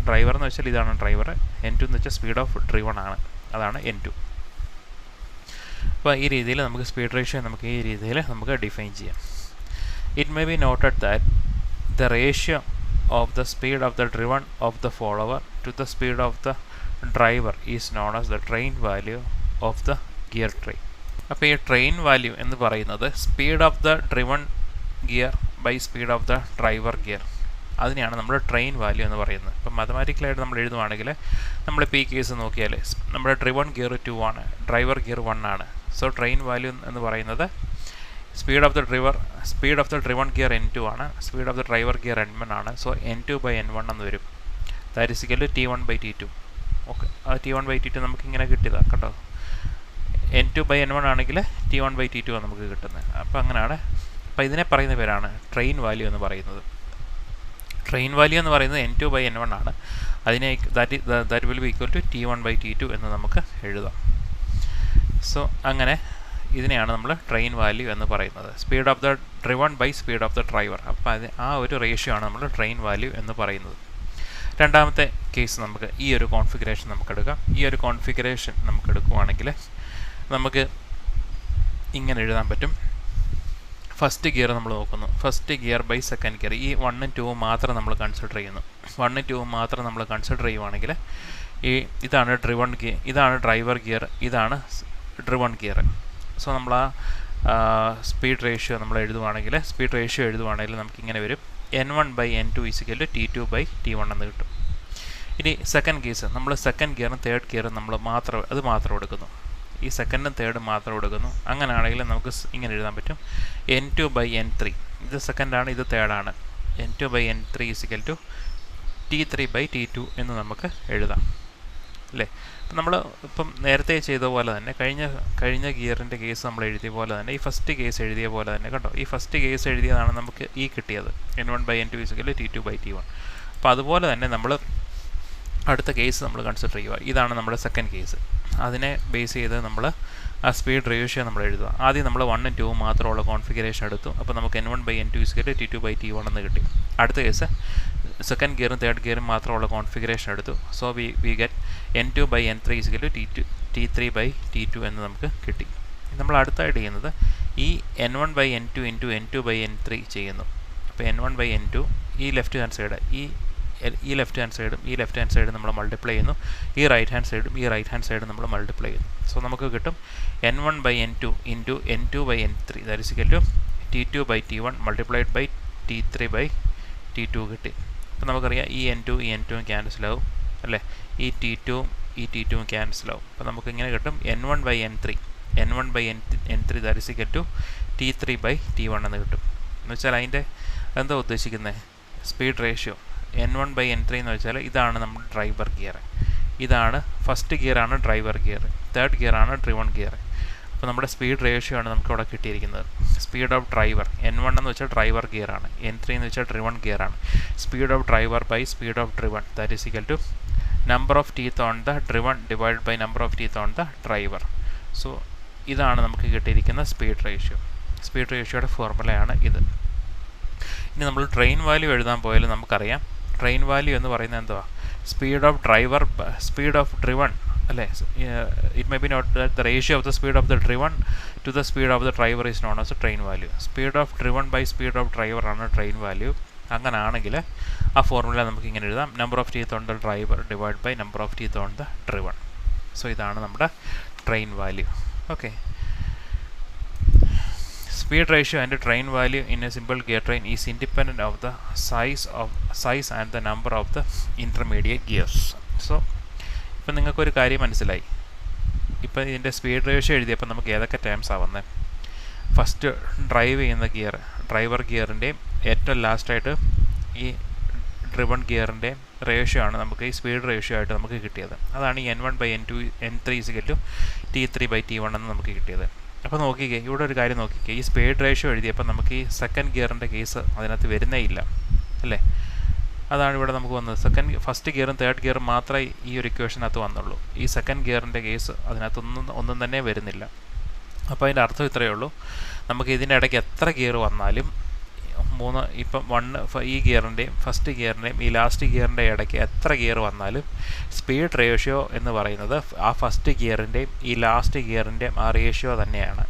ഡ്രൈവർ എന്ന് വെച്ചാൽ ഇതാണ് ഡ്രൈവർ. n2 എന്ന് വെച്ചാൽ സ്പീഡ് ഓഫ് ഡ്രിവൺ ആണ്, അതാണ് n2. അപ്പോൾ ഈ രീതിയിൽ നമുക്ക് സ്പീഡ് റേഷ്യോ നമുക്ക് ഈ രീതിയിൽ നമുക്ക് ഡിഫൈൻ ചെയ്യാം. It may B noted that the ratio of the speed of the driven of the follower to the speed of the driver is known as the train value of the gear train. അപ്പോൾ ഈ train value എന്ന് പറയുന്നത് speed of the driven gear by speed of the driver gear, അതിനെയാണ് നമ്മൾ train value എന്ന് പറയുന്നത്. ഇപ്പം മാത്തമാറ്റിക്കലായിട്ട് നമ്മൾ എഴുതുവാണെങ്കിൽ നമ്മളിപ്പോൾ ഈ കേസ് നോക്കിയാൽ നമ്മുടെ ഡ്രിവൺ ഗിയർ 2 ആണ്, ഡ്രൈവർ ഗിയർ 1 ആണ്. സോ ട്രെയിൻ വാല്യൂ എന്ന് പറയുന്നത് speed of the driven gear N2 ആണ്, speed of the driver gear N1 ആണ്. സോ N2/N1 എന്ന് വരും. That is equal to T1/T2. Okay, ആ T1/T2 നമുക്കിങ്ങനെ കിട്ടിയതാണ് കേട്ടോ. N2/N1 ആണെങ്കിൽ T1/T2 ആണ് നമുക്ക് കിട്ടുന്നത്. അപ്പോൾ അങ്ങനെയാണ്. അപ്പോൾ ഇതിനെ പറയുന്ന പേരാണ് ട്രെയിൻ വാല്യൂ എന്ന് പറയുന്നത്. ട്രെയിൻ വാല്യൂ എന്ന് പറയുന്നത് N2/N1 ആണ്. അതിനെ that will be equal to T1/T2 എന്ന് നമുക്ക് എഴുതാം. സോ അങ്ങനെ ഇതിനെയാണ് നമ്മൾ ട്രെയിൻ വാല്യൂ എന്ന് പറയുന്നത്. Speed of the driven by speed of the driver. അപ്പോൾ ആ ഒരു റേഷ്യോ ആണ് നമ്മൾ ട്രെയിൻ വാല്യൂ എന്ന് പറയുന്നത്. രണ്ടാമത്തെ കേസ് നമുക്ക് ഈ ഒരു കോൺഫിഗറേഷൻ നമുക്കെടുക്കാം. ഈ ഒരു കോൺഫിഗറേഷൻ നമുക്ക് എടുക്കുവാണെങ്കിൽ നമുക്ക് ഇങ്ങനെ എഴുതാൻ പറ്റും. ഫസ്റ്റ് ഗിയർ നമ്മൾ നോക്കുന്നു, first gear by second gear. ഈ 1ഉം 2ഉം മാത്രം നമ്മൾ കൺസിഡർ ചെയ്യുന്നു. 1ഉം 2ഉം മാത്രം നമ്മൾ കൺസിഡർ ചെയ്യുവാണെങ്കിൽ ഇതാണ് ഡ്രിവൺ ഗിയർ, ഇതാണ് ഡ്രൈവർ ഗിയർ, ഇതാണ് ഡ്രിവൺ ഗിയർ. സോ നമ്മൾ ആ സ്പീഡ് റേഷ്യോ നമ്മൾ എഴുതുവാണെങ്കിൽ നമുക്കിങ്ങനെ വരും N1/N2 = T2/T1 എന്ന് കിട്ടും. ഇനി സെക്കൻഡ് കേസ്, നമ്മൾ സെക്കൻഡ് ഗിയറും തേർഡ് ഗിയറും നമ്മൾ മാത്രം എടുക്കുന്നു. ഈ സെക്കൻഡും തേർഡും മാത്രം എടുക്കുന്നു. അങ്ങനെയാണെങ്കിൽ നമുക്ക് ഇങ്ങനെ എഴുതാൻ പറ്റും N2/N3. ഇത് സെക്കൻഡാണ്, ഇത് തേർഡാണ്. N2/N3 = T3/T2 എന്ന് നമുക്ക് എഴുതാം അല്ലേ. അപ്പം നമ്മൾ ഇപ്പം നേരത്തെ ചെയ്ത പോലെ തന്നെ കഴിഞ്ഞ ഗിയറിൻ്റെ കേസ് നമ്മൾ എഴുതിയ പോലെ തന്നെ ഈ ഫസ്റ്റ് കേസ് എഴുതിയ പോലെ തന്നെ കണ്ടോ, ഈ ഫസ്റ്റ് കേസ് എഴുതിയതാണ് നമുക്ക് ഈ കിട്ടിയത് N1/N2 = T2/T1. അപ്പോൾ അതുപോലെ തന്നെ നമ്മൾ അടുത്ത കേസ് നമ്മൾ കൺസിഡർ ചെയ്യുക. ഇതാണ് നമ്മുടെ സെക്കൻഡ് കേസ്. അതിനെ ബേസ് ചെയ്ത് നമ്മൾ ആ സ്പീഡ് റേഷ്യോ നമ്മൾ എഴുതുക. ആദ്യം നമ്മൾ 1ഉം 2ഉം മാത്രമുള്ള കോൺഫിഗറേഷൻ എടുത്തു. അപ്പോൾ നമുക്ക് N1/N2 = T2/T1 എന്ന് കിട്ടി. അടുത്ത കേസ് സെക്കൻഡ് ഗിയറും തേർഡ് ഗിയറും മാത്രമുള്ള കോൺഫിഗറേഷൻ എടുത്തു. So we get N2/N3 = T3/T2 എന്ന് നമുക്ക് കിട്ടി. നമ്മൾ അടുത്തായിട്ട് ചെയ്യുന്നത് ഈ N1/N2 × N2/N3 ചെയ്യുന്നു. അപ്പോൾ N1/N2 ഈ ലെഫ്റ്റ് ഹാൻഡ് സൈഡ് ഈ ലെഫ്റ്റ് ഹാൻഡ് സൈഡ് നമ്മൾ മൾട്ടിപ്ലൈ ചെയ്യുന്നു. ഈ റൈറ്റ് ഹാൻഡ് സൈഡും നമ്മൾ മൾട്ടിപ്ലൈ ചെയ്യുന്നു. സോ നമുക്ക് കിട്ടും N1/N2 × N2/N3 that is equal to T2/T1 × T3/T2 കിട്ടി. അപ്പോൾ നമുക്കറിയാം ഈ N2ഉം ക്യാൻസലാവും അല്ലേ, ഈ T2ഉം ക്യാൻസലാവും. അപ്പോൾ നമുക്ക് ഇങ്ങനെ കിട്ടും N1/N3 that is equal to T3/T1 എന്ന് കിട്ടും. എന്ന് വെച്ചാൽ അതിൻ്റെ എന്താ ഉദ്ദേശിക്കുന്നത്, സ്പീഡ് റേഷ്യോ N1/N3 എന്ന് വെച്ചാൽ ഇതാണ് നമ്മുടെ ഡ്രൈവർ ഗിയർ, ഇതാണ് ഫസ്റ്റ് ഗിയറാണ് ഡ്രൈവർ ഗിയർ, തേർഡ് ഗിയറാണ് ഡ്രിവൺ ഗിയർ. അപ്പോൾ നമ്മുടെ സ്പീഡ് റേഷ്യോ ആണ് നമുക്കിവിടെ കിട്ടിയിരിക്കുന്നത്. സ്പീഡ് ഓഫ് ഡ്രൈവർ N1 എന്ന് വെച്ചാൽ ഡ്രൈവർ ഗിയറാണ്, N3 എന്ന് വെച്ചാൽ ഡ്രിവൺ ഗിയറാണ്. Speed of driver by speed of driven that is equal to number of teeth on the driven divide by number of teeth on the driver. So ഇതാണ് നമുക്ക് കിട്ടിയിരിക്കുന്ന speed ratio. Speed റേഷ്യോയുടെ ഫോർമുലയാണ് ഇത്. ഇനി നമ്മൾ ട്രെയിൻ വാല്യൂ എഴുതാൻ പോയാലും നമുക്കറിയാം ട്രെയിൻ വാല്യൂ എന്ന് പറയുന്നത് എന്തുവാ, സ്പീഡ് ഓഫ് ഡ്രിവൺ അല്ലേ. It may be noted the ratio of the speed of the driven to the speed of the driver is known as train value. Speed of driven by speed of driver ആണ് train value. അങ്ങനെയാണെങ്കിൽ ആ formula നമുക്ക് ഇങ്ങനെ എഴുതാം, number of teeth on the driver divide by number of teeth on the driven. So ഇതാണ് നമ്മുടെ train value. Okay, speed ratio and train value in a simple gear train is independent of the size and the number of the intermediate gears. So ഇപ്പോൾ നിങ്ങൾക്കൊരു കാര്യം മനസ്സിലായി. ഇപ്പോൾ ഇതിൻ്റെ speed ratio എഴുതിയപ്പോൾ നമുക്ക് ഏതൊക്കെ ടേംസ് ആവുന്നത്, ഫസ്റ്റ് ഡ്രൈവ് ചെയ്യുന്ന ഗിയർ ഡ്രൈവർ ഗിയറിൻ്റെയും ഏറ്റവും ലാസ്റ്റായിട്ട് ഈ ഡ്രിവൺ ഗിയറിൻ്റെയും റേഷ്യോ ആണ് നമുക്ക് ഈ സ്പീഡ് റേഷ്യോ ആയിട്ട് നമുക്ക് കിട്ടിയത്. അതാണ് ഈ N1/N2 N3 = T3/T1 എന്ന് നമുക്ക് കിട്ടിയത്. അപ്പോൾ നോക്കിക്കേ, ഇവിടെ ഒരു കാര്യം നോക്കിക്കേ, ഈ സ്പീഡ് റേഷ്യോ എഴുതിയപ്പോൾ നമുക്ക് ഈ സെക്കൻഡ് ഗിയറിൻ്റെ കേസ് അതിനകത്ത് വരുന്നേ ഇല്ല അല്ലേ. അതാണ് ഇവിടെ നമുക്ക് വന്നത്. ഫസ്റ്റ് ഗിയറും തേർഡ് ഗിയറും മാത്രമേ ഈ ഒരു ഇക്വേഷനകത്ത് വന്നുള്ളൂ. ഈ സെക്കൻഡ് ഗിയറിൻ്റെ കേസ് അതിനകത്തൊന്നും തന്നെ വരുന്നില്ല. അപ്പോൾ അതിൻ്റെ അർത്ഥം ഇത്രയേ ഉള്ളൂ, നമുക്ക് ഇതിൻ്റെ ഇടയ്ക്ക് എത്ര ഗിയർ വന്നാലും ഇപ്പം ഈ ഗിയറിൻ്റെയും ഫസ്റ്റ് ഗിയറിൻ്റെയും ഈ ലാസ്റ്റ് ഗിയറിൻ്റെ ഇടയ്ക്ക് എത്ര ഗിയർ വന്നാലും സ്പീഡ് റേഷ്യോ എന്ന് പറയുന്നത് ആ ഫസ്റ്റ് ഗിയറിൻ്റെയും ഈ ലാസ്റ്റ് ഗിയറിൻ്റെയും ആ റേഷ്യോ തന്നെയാണ്.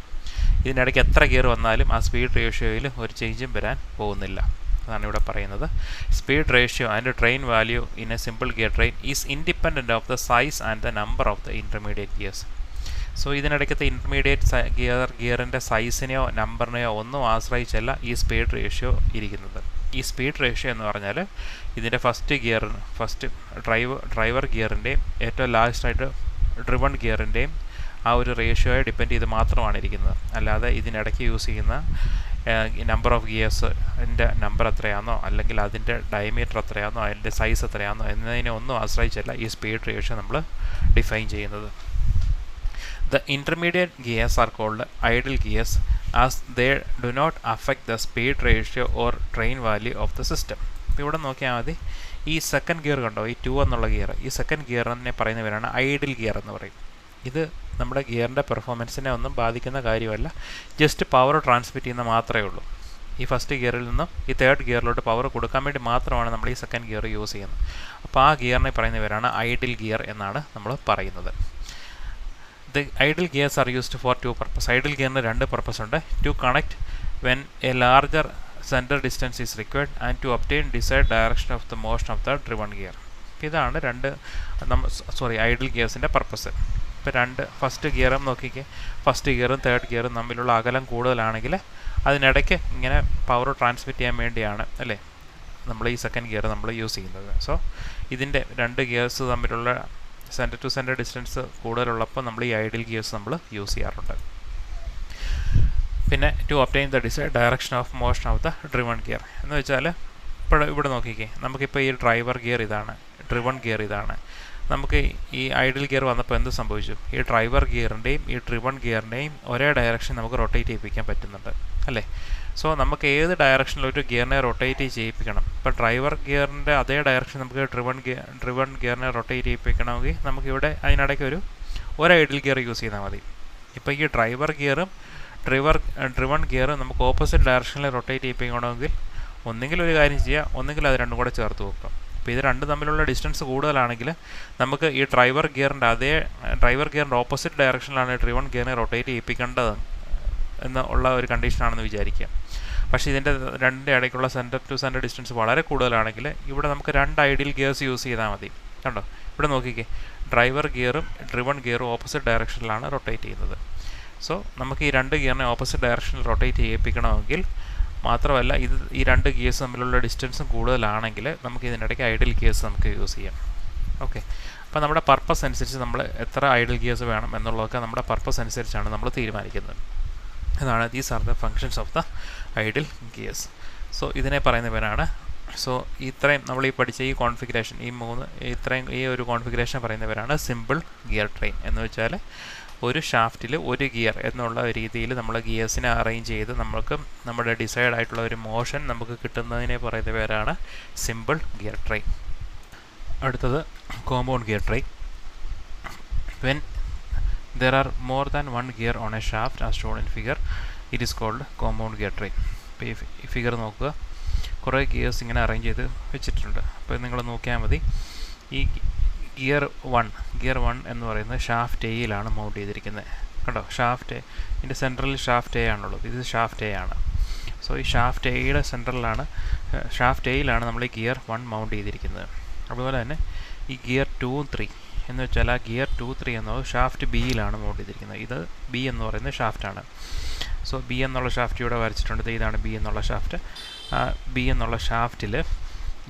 ഇതിനിടയ്ക്ക് എത്ര ഗിയർ വന്നാലും ആ സ്പീഡ് റേഷ്യോയിൽ ഒരു ചേഞ്ചും വരാൻ പോകുന്നില്ല. അതാണ് ഇവിടെ പറയുന്നത്. Speed ratio and train value in a simple gear train is independent of the size and the number of the intermediate gears. So ഇതിനിടയ്ക്കത്തെ ഇൻ്റർമീഡിയറ്റ് ഗിയറിൻ്റെ സൈസിനെയോ നമ്പറിനെയോ ഒന്നും ആശ്രയിച്ചല്ല ഈ സ്പീഡ് റേഷ്യോ ഇരിക്കുന്നത്. ഈ സ്പീഡ് റേഷ്യോ എന്ന് പറഞ്ഞാൽ ഇതിൻ്റെ ഫസ്റ്റ് ഡ്രൈവർ ഗിയറിൻ്റെയും ഏറ്റവും ലാസ്റ്റായിട്ട് ഡ്രിവൺ ഗിയറിൻ്റെയും ആ ഒരു റേഷ്യോയെ ഡിപ്പെൻഡ് ചെയ്ത് മാത്രമാണ് ഇരിക്കുന്നത്. അല്ലാതെ ഇതിനിടയ്ക്ക് യൂസ് ചെയ്യുന്ന നമ്പർ ഓഫ് ഗിയേഴ്സിൻ്റെ നമ്പർ എത്രയാണെന്നോ അല്ലെങ്കിൽ അതിൻ്റെ ഡയമീറ്റർ എത്രയാണെന്നോ അതിൻ്റെ സൈസ് എത്രയാണെന്നോ എന്നതിനെ ഒന്നും ആശ്രയിച്ചല്ല ഈ സ്പീഡ് റേഷ്യോ നമ്മൾ ഡിഫൈൻ ചെയ്യുന്നത്. The intermediate gears are called idle gears as they do not affect the speed ratio or train value of the system. ഇപ്പോൾ ഇവിടെ നോക്കിയാൽ മതി, ഈ സെക്കൻഡ് ഗിയർ കണ്ടോ, ഈ 2 എന്നുള്ള ഗിയർ, ഈ സെക്കൻഡ് ഗിയറിനെ പറയുന്നവരാണ് ഐഡിൽ ഗിയർ എന്ന് പറയും. ഇത് നമ്മുടെ ഗിയറിൻ്റെ പെർഫോമൻസിനെ ഒന്നും ബാധിക്കുന്ന കാര്യമല്ല, ജസ്റ്റ് പവർ ട്രാൻസ്മിറ്റ് ചെയ്യുന്ന മാത്രമേ ഉള്ളൂ. ഈ ഫസ്റ്റ് ഗിയറിൽ നിന്നും ഈ തേർഡ് ഗിയറിലോട്ട് പവർ കൊടുക്കാൻ വേണ്ടി മാത്രമാണ് നമ്മൾ ഈ സെക്കൻഡ് ഗിയർ യൂസ് ചെയ്യുന്നത്. അപ്പോൾ ആ ഗിയറിനെ പറയുന്നവരാണ് ഐഡിൽ ഗിയർ എന്നാണ് നമ്മൾ പറയുന്നത്. The idle gears are used for two purposes. Idle gearന് രണ്ട് പർപ്പസ് ഉണ്ട്. To connect when a larger center distance is required and to obtain desired direction of the motion of the driven gear. ഇതാണ് idle ഗിയേഴ്സിൻ്റെ purpose. ഇപ്പോൾ first ഗിയറും നോക്കിക്കേ, first ഗിയറും third ഗിയറും തമ്മിലുള്ള അകലം കൂടുതലാണെങ്കിൽ അതിനിടയ്ക്ക് ഇങ്ങനെ പവർ ട്രാൻസ്മിറ്റ് ചെയ്യാൻ വേണ്ടിയാണ് അല്ലേ നമ്മൾ ഈ സെക്കൻഡ് ഗിയർ നമ്മൾ യൂസ് ചെയ്യുന്നത്. സോ ഇതിൻ്റെ രണ്ട് ഗിയേഴ്സ് തമ്മിലുള്ള സെൻറ്റർ ടു സെൻറ്റർ ഡിസ്റ്റൻസ് കൂടുതലുള്ളപ്പോൾ നമ്മൾ ഈ ഐഡിൽ ഗിയേഴ്സ് നമ്മൾ യൂസ് ചെയ്യാറുണ്ട്. പിന്നെ to obtain the desired direction of motion of the driven gear എന്ന് വെച്ചാൽ ഇവിടെ നോക്കിക്കേ, നമുക്കിപ്പോൾ ഈ ഡ്രൈവർ ഗിയർ ഇതാണ്, ഡ്രിവൺ ഗിയർ ഇതാണ്. നമുക്ക് ഈ ഐഡിൽ ഗിയർ വന്നപ്പോൾ എന്ത് സംഭവിച്ചു? ഈ ഡ്രൈവർ ഗിയറിൻ്റെയും ഈ ഡ്രിവൺ ഗിയറിൻ്റെയും ഒരേ ഡയറക്ഷൻ നമുക്ക് റൊട്ടേറ്റ് ചെയ്യിപ്പിക്കാൻ പറ്റുന്നുണ്ട് അല്ലേ. സോ നമുക്ക് ഏത് ഡയറക്ഷനിലൊരു ഗിയറിനെ റൊട്ടേറ്റ് ചെയ്യിപ്പിക്കണം, ഇപ്പോൾ ഡ്രൈവർ ഗിയറിൻ്റെ അതേ ഡയറക്ഷൻ നമുക്ക് ഡ്രിവൺ ഗിയറിനെ റൊട്ടേറ്റ് ചെയ്യിപ്പിക്കണമെങ്കിൽ നമുക്കിവിടെ അതിനിടയ്ക്ക് ഒരു ഐഡിൽ ഗിയർ യൂസ് ചെയ്താൽ മതി. ഇപ്പോൾ ഈ ഡ്രൈവർ ഗിയറും ഡ്രിവൺ ഗിയറും നമുക്ക് ഓപ്പോസിറ്റ് ഡയറക്ഷനിൽ റൊട്ടേറ്റ് ചെയ്യിപ്പിക്കണമെങ്കിൽ ഒന്നെങ്കിൽ ഒരു കാര്യം ചെയ്യുക, ഒന്നെങ്കിൽ അത് രണ്ടും കൂടെ ചേർത്ത് വെക്കാം. അപ്പോൾ ഇത് രണ്ടും തമ്മിലുള്ള ഡിസ്റ്റൻസ് കൂടുതലാണെങ്കിൽ നമുക്ക് ഈ ഡ്രൈവർ ഗിയറിൻ്റെ ഓപ്പോസിറ്റ് ഡയറക്ഷനിലാണ് ഡ്രിവൺ ഗിയറിനെ റൊട്ടേറ്റ് ചെയ്യിപ്പിക്കേണ്ടത് എന്നുള്ള ഒരു കണ്ടീഷനാണെന്ന് വിചാരിക്കുക. പക്ഷേ ഇതിൻ്റെ രണ്ട് ഇടയ്ക്കുള്ള സെൻറ്റർ ടു സെൻറ്റർ ഡിസ്റ്റൻസ് വളരെ കൂടുതലാണെങ്കിൽ ഇവിടെ നമുക്ക് രണ്ട് ഐഡിയൽ ഗിയേഴ്സ് യൂസ് ചെയ്താൽ മതി. കണ്ടോ, ഇവിടെ നോക്കിക്കേ, ഡ്രൈവർ ഗിയറും ഡ്രിവൺ ഗിയറും ഓപ്പോസിറ്റ് ഡയറക്ഷനിലാണ് റൊട്ടേറ്റ് ചെയ്യുന്നത്. സോ നമുക്ക് ഈ രണ്ട് ഗിയറിനെ ഓപ്പോസിറ്റ് ഡയറക്ഷനിൽ റൊട്ടേറ്റ് ചെയ്യിപ്പിക്കണമെങ്കിൽ മാത്രമല്ല ഈ രണ്ട് ഗിയേഴ്സ് തമ്മിലുള്ള ഡിസ്റ്റൻസും കൂടുതലാണെങ്കിൽ നമുക്ക് ഇതിനിടയ്ക്ക് ഐഡിൽ ഗിയേഴ്സ് നമുക്ക് യൂസ് ചെയ്യാം. ഓക്കെ, അപ്പോൾ നമ്മുടെ പർപ്പസ് അനുസരിച്ച് നമ്മൾ എത്ര ഐഡിൽ ഗിയേഴ്സ് വേണം എന്നുള്ളതൊക്കെ നമ്മുടെ പർപ്പസ് അനുസരിച്ചാണ് നമ്മൾ തീരുമാനിക്കുന്നത്. ഇതാണ് these are the functions of the idle gears. So ഇതിനെ പറയുന്ന പേരാണ്. സോ ഇത്രയും നമ്മൾ ഈ പഠിച്ച ഈ കോൺഫിഗറേഷൻ ഈ ഒരു കോൺഫിഗറേഷൻ പറയുന്ന പേരാണ് സിമ്പിൾ ഗിയർ ട്രെയിൻ. എന്ന് വെച്ചാൽ ഒരു ഷാഫ്റ്റിൽ ഒരു ഗിയർ എന്നുള്ള രീതിയിൽ നമ്മൾ ഗിയേഴ്സിനെ അറേഞ്ച് ചെയ്ത് നമുക്ക് നമ്മുടെ ഡിസൈഡ് ആയിട്ടുള്ള ഒരു മോഷൻ നമുക്ക് കിട്ടുന്നതിനെ പറയുന്ന പേരാണ് സിമ്പിൾ ഗിയർ ട്രെയിൻ. അടുത്തത് compound gear train. When there are more than one gear on a shaft as shown in figure, it is called compound gear train. ഇപ്പോൾ ഈ ഫിഗർ നോക്കുക, കുറേ ഗിയേഴ്സ് ഇങ്ങനെ അറേഞ്ച് ചെയ്ത് വെച്ചിട്ടുണ്ട്. അപ്പോൾ നിങ്ങൾ നോക്കിയാൽ മതി, ഈ ഗിയർ വൺ എന്ന് പറയുന്നത് ഷാഫ്റ്റ് എയിലാണ് മൗണ്ട് ചെയ്തിരിക്കുന്നത്. കണ്ടോ, ഇതിൻ്റെ സെൻട്രലിൽ ഷാഫ്റ്റ് എ ആണുള്ളത്, ഇത് ഷാഫ്റ്റ് എ ആണ്. സോ ഈ ഷാഫ്റ്റ് എയുടെ ഷാഫ്റ്റ് എയിലാണ് നമ്മൾ ഈ ഗിയർ 1 മൗണ്ട് ചെയ്തിരിക്കുന്നത്. അതുപോലെ തന്നെ ഈ ഗിയർ 2, 3 എന്ന് വെച്ചാൽ ആ ഗിയർ 2, 3 എന്നത് ഷാഫ്റ്റ് ബിയിലാണ് മൗണ്ട് ചെയ്തിരിക്കുന്നത്. ഇത് ബി എന്ന് പറയുന്നത് ഷാഫ്റ്റാണ്. സോ ബി എന്നുള്ള ഷാഫ്റ്റ് ഇവിടെ വരച്ചിട്ടുണ്ട്. ഇതാണ് ബി എന്നുള്ള ഷാഫ്റ്റ്. ആ ബി എന്നുള്ള ഷാഫ്റ്റിൽ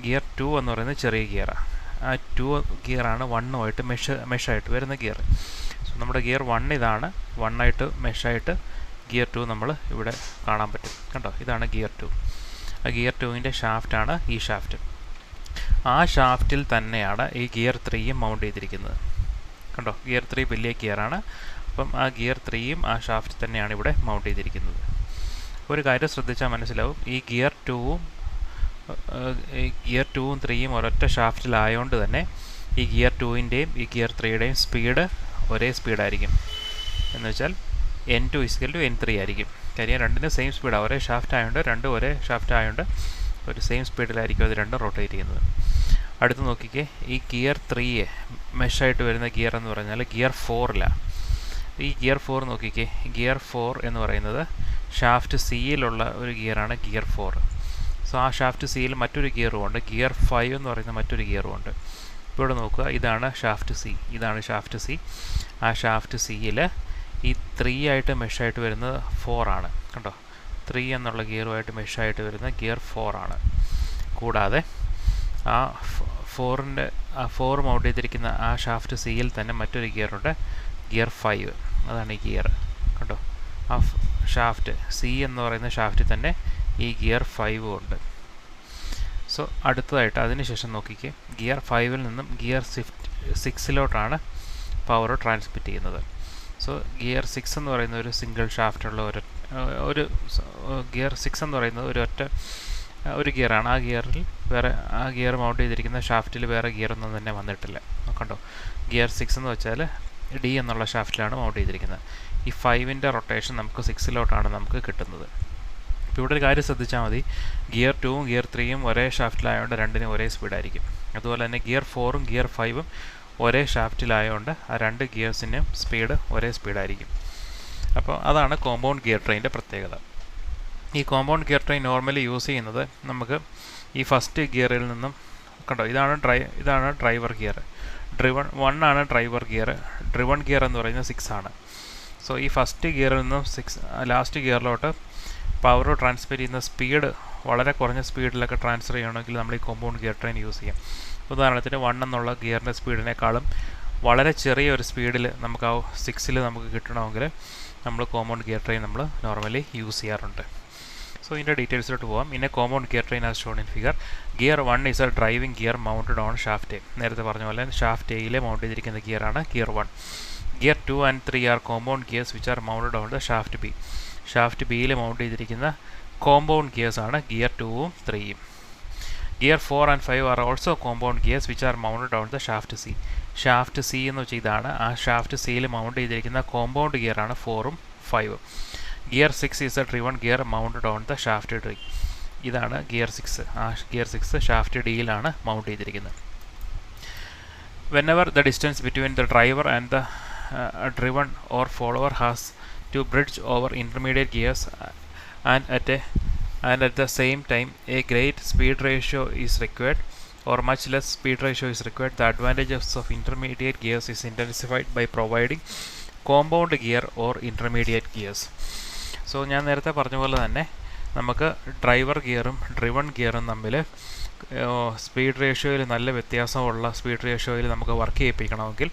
ഗിയർ 2 എന്ന് പറയുന്നത് ചെറിയ ഗിയറാണ്. ആ 2 ഗിയറാണ് 1ഉമായിട്ട് മെഷായിട്ട് വരുന്ന ഗിയർ. സോ നമ്മുടെ ഗിയർ 1 ഇതാണ്, 1ആയിട്ട് മെഷായിട്ട് ഗിയർ 2 നമ്മൾ ഇവിടെ കാണാൻ പറ്റും. കണ്ടോ, ഇതാണ് ഗിയർ 2. ആ ഗിയർ 2ൻ്റെ ഷാഫ്റ്റാണ് ഈ ഷാഫ്റ്റ്. ആ ഷാഫ്റ്റിൽ തന്നെയാണ് ഈ ഗിയർ 3യും മൗണ്ട് ചെയ്തിരിക്കുന്നത്. കണ്ടോ, ഗിയർ 3 വലിയ ഗിയറാണ്. അപ്പം ആ ഗിയർ 3യും ആ ഷാഫ്റ്റിൽ തന്നെയാണ് ഇവിടെ മൗണ്ട് ചെയ്തിരിക്കുന്നത്. ഒരു കാര്യം ശ്രദ്ധിച്ചാൽ മനസ്സിലാവും, ഈ ഗിയർ 2ഉം 3യും ഒരൊറ്റ ഷാഫ്റ്റിലായതുകൊണ്ട് തന്നെ ഈ ഗിയർ 2ൻ്റെയും ഈ ഗിയർ 3യുടെയും സ്പീഡ് ഒരേ സ്പീഡായിരിക്കും. എന്ന് വെച്ചാൽ N2 = N3 ആയിരിക്കും. കാര്യം രണ്ടിനും സെയിം സ്പീഡാണ്, ഒരേ ഷാഫ്റ്റ് ആയതുകൊണ്ട്, രണ്ടും ഒരേ ഷാഫ്റ്റ് ആയതുകൊണ്ട് ഒരു സെയിം സ്പീഡിലായിരിക്കും അത് രണ്ടും റൊട്ടേറ്റ് ചെയ്യുന്നത്. അടുത്ത് നോക്കിക്കേ, ഈ ഗിയർ 3 മെഷായിട്ട് വരുന്ന ഗിയർ എന്ന് പറഞ്ഞാൽ ഗിയർ 4ലാണ്. ഈ ഗിയർ 4 നോക്കിക്കേ, ഗിയർ 4 എന്ന് പറയുന്നത് ഷാഫ്റ്റ് സിയിലുള്ള ഒരു ഗിയറാണ് ഗിയർ 4. സോ ആ ഷാഫ്റ്റ് സിയിൽ മറ്റൊരു ഗിയറും ഉണ്ട്, ഗിയർ 5 എന്ന് പറയുന്ന മറ്റൊരു ഗിയറും ഉണ്ട്. ഇപ്പോൾ ഇവിടെ നോക്കുക, ഇതാണ് ഷാഫ്റ്റ് സി, ഇതാണ് ഷാഫ്റ്റ് സി. ആ ഷാഫ്റ്റ് സിയിൽ ഈ 3 ആയിട്ട് മെഷായിട്ട് വരുന്നത് 4 ആണ്. കണ്ടോ, 3 എന്നുള്ള ഗിയറുമായിട്ട് മെഷായിട്ട് വരുന്ന ഗിയർ 4 ആണ്. കൂടാതെ ആ 4 മൗണ്ട് ചെയ്തിരിക്കുന്ന ആ ഷാഫ്റ്റ് സിയിൽ തന്നെ മറ്റൊരു ഗിയറുണ്ട്, ഗിയർ 5. അതാണ് ഈ ഗിയർ. കണ്ടോ, ആ ഷാഫ്റ്റ് സി എന്ന് പറയുന്ന ഷാഫ്റ്റിൽ തന്നെ ഈ ഗിയർ 5 ഉണ്ട്. സോ അടുത്തതായിട്ട് അതിനുശേഷം നോക്കിക്കേ, ഗിയർ 5-ൽ നിന്നും ഗിയർ 6-ലോട്ടാണ് പവർ ട്രാൻസ്മിറ്റ് ചെയ്യുന്നത്. സോ ഗിയർ 6 എന്ന് പറയുന്ന ഒരു സിംഗിൾ ഷാഫ്റ്റുള്ള ഒരു ഗിയർ 6 എന്ന് പറയുന്നത് ഒരു ഗിയറാണ്. ആ ഗിയർ മൗണ്ട് ചെയ്തിരിക്കുന്ന ഷാഫ്റ്റിൽ വേറെ ഗിയറൊന്നും തന്നെ വന്നിട്ടില്ല. നോക്കണ്ടോ, ഗിയർ 6 എന്ന് വെച്ചാൽ ഡി എന്നുള്ള ഷാഫ്റ്റിലാണ് മൗണ്ട് ചെയ്തിരിക്കുന്നത്. ഈ 5-ൻ്റെ റൊട്ടേഷൻ നമുക്ക് 6-ലോട്ടാണ് നമുക്ക് കിട്ടുന്നത്. ഇപ്പോൾ ഇവിടെ ഒരു കാര്യം ശ്രദ്ധിച്ചാൽ മതി, ഗിയർ 2-ഉം ഗിയർ 3-യും ഒരേ ഷാഫ്റ്റിലായതുകൊണ്ട് രണ്ടിനും ഒരേ സ്പീഡായിരിക്കും. അതുപോലെ തന്നെ ഗിയർ 4-ഉം ഗിയർ 5-ഉം ഒരേ ഷാഫ്റ്റിലായതുകൊണ്ട് ആ രണ്ട് ഗിയേഴ്സിൻ്റെയും സ്പീഡ് ഒരേ സ്പീഡായിരിക്കും. അപ്പോൾ അതാണ് കോമ്പൗണ്ട് ഗിയർ ട്രെയിനിൻ്റെ പ്രത്യേകത. ഈ compound gear train normally use ചെയ്യുന്നത് നമുക്ക് ഈ ഫസ്റ്റ് ഗിയറിൽ നിന്നും, കണ്ടോ, ഇതാണ് ഡ്രൈവർ ഗിയർ, ഡ്രിവൺ 1 ആണ് ഡ്രൈവർ ഗിയർ, ഡ്രിവൺ ഗിയർ എന്ന് പറയുന്നത് 6 ആണ്. സോ ഈ ഫസ്റ്റ് ഗിയറിൽ നിന്നും ലാസ്റ്റ് ഗിയറിലോട്ട് പവർ ട്രാൻസ്ഫർ ചെയ്യുന്ന സ്പീഡ് വളരെ കുറഞ്ഞ സ്പീഡിലൊക്കെ ട്രാൻസ്ഫർ ചെയ്യണമെങ്കിൽ നമ്മൾ ഈ കോമ്പൗണ്ട് ഗിയർ ട്രെയിൻ യൂസ് ചെയ്യാം. ഉദാഹരണത്തിന് 1 എന്നുള്ള ഗിയറിൻ്റെ സ്പീഡിനേക്കാളും വളരെ ചെറിയൊരു സ്പീഡിൽ നമുക്ക് ആ 6-ൽ നമുക്ക് കിട്ടണമെങ്കിൽ നമ്മൾ കോമ്പൗണ്ട് ഗിയർ ട്രെയിൻ നമ്മൾ നോർമലി യൂസ് ചെയ്യാറുണ്ട്. സോ ഇതിൻ്റെ ഡീറ്റെയിൽസിലോട്ട് പോകാം. In a compound gear train as shown in figure, gear 1 is a driving gear mounted on shaft A. നേരത്തെ പറഞ്ഞ പോലെ ഷാഫ്റ്റ് എയിലെ മൗണ്ട് ചെയ്തിരിക്കുന്ന ഗിയറാണ് gear 1. Gear 2 and 3 are compound gears which are mounted on the shaft B. Shaft ബിയിൽ മൗണ്ട് ചെയ്തിരിക്കുന്ന compound ഗിയേഴ്സാണ് ഗിയർ 2-ഉം 3-യും. Gear 4 and 5 are also compound gears which are mounted on the shaft C. Shaft C എന്ന് വെച്ചാൽ ഇതാണ്, ആ ഷാഫ്റ്റ് സിയിൽ മൗണ്ട് ചെയ്തിരിക്കുന്ന കോമ്പൗണ്ട് ഗിയറാണ് 4-ഉം 5-ഉം. Gear 6 is a driven gear mounted on the shaft D. ഇതാണ് ഗിയർ 6. ആ ഗിയർ 6 ഷാഫ്റ്റ് ഡിയിലാണ് മൗണ്ട് ചെയ്തിരിക്കുന്നത്. Whenever the distance between the driver and the driven or follower has to bridge over intermediate gears and at the same time a great speed ratio is required or much less speed ratio is required, the advantages of intermediate gears is intensified by providing compound gear or intermediate gears. So ഞാൻ നേരത്തെ പറഞ്ഞ പോലെ തന്നെ നമുക്ക് driver ഗിയറും driven ഗിയറും തമ്മിൽ speed റേഷ്യോയിൽ നല്ല വ്യത്യാസമുള്ള speed റേഷ്യോയിൽ നമുക്ക് വർക്ക് ചെയ്യിപ്പിക്കണമെങ്കിൽ,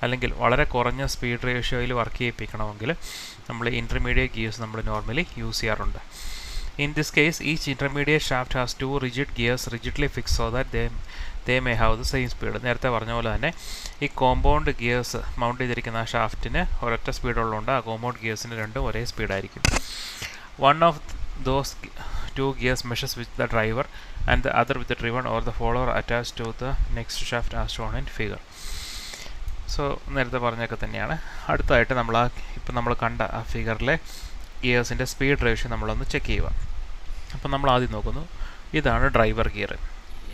അല്ലെങ്കിൽ വളരെ കുറഞ്ഞ സ്പീഡ് റേഷ്യോയിൽ വർക്ക് ചെയ്യിപ്പിക്കണമെങ്കിൽ നമ്മൾ ഇൻ്റർമീഡിയറ്റ് ഗിയേഴ്സ് നമ്മൾ നോർമലി യൂസ് ചെയ്യാറുണ്ട്. In this case each intermediate shaft has 2 rigid gears rigidly fix so that they may have the same speed. നേരത്തെ പറഞ്ഞ പോലെ തന്നെ ഈ കോമ്പൗണ്ട് ഗിയേഴ്സ് മൗണ്ട് ചെയ്തിരിക്കുന്ന ആ ഷാഫ്റ്റിന് ഒരൊറ്റ സ്പീഡുള്ളതുകൊണ്ട് ആ കോമ്പൗണ്ട് ഗിയേഴ്സിന് രണ്ടും ഒരേ സ്പീഡായിരിക്കും. One of those 2 gears meshes with the driver and the other with the driven or the follower attached to the next shaft as shown in figure. So നേരത്തെ പറഞ്ഞൊക്കെ തന്നെയാണ്. അടുത്തായിട്ട് ഇപ്പം നമ്മൾ കണ്ട ആ ഫിഗറിലെ ഗിയേഴ്സിൻ്റെ സ്പീഡ് റേഷ്യോ നമ്മളൊന്ന് ചെക്ക് ചെയ്യുക. അപ്പം നമ്മൾ ആദ്യം നോക്കുന്നു, ഇതാണ് ഡ്രൈവർ ഗിയർ.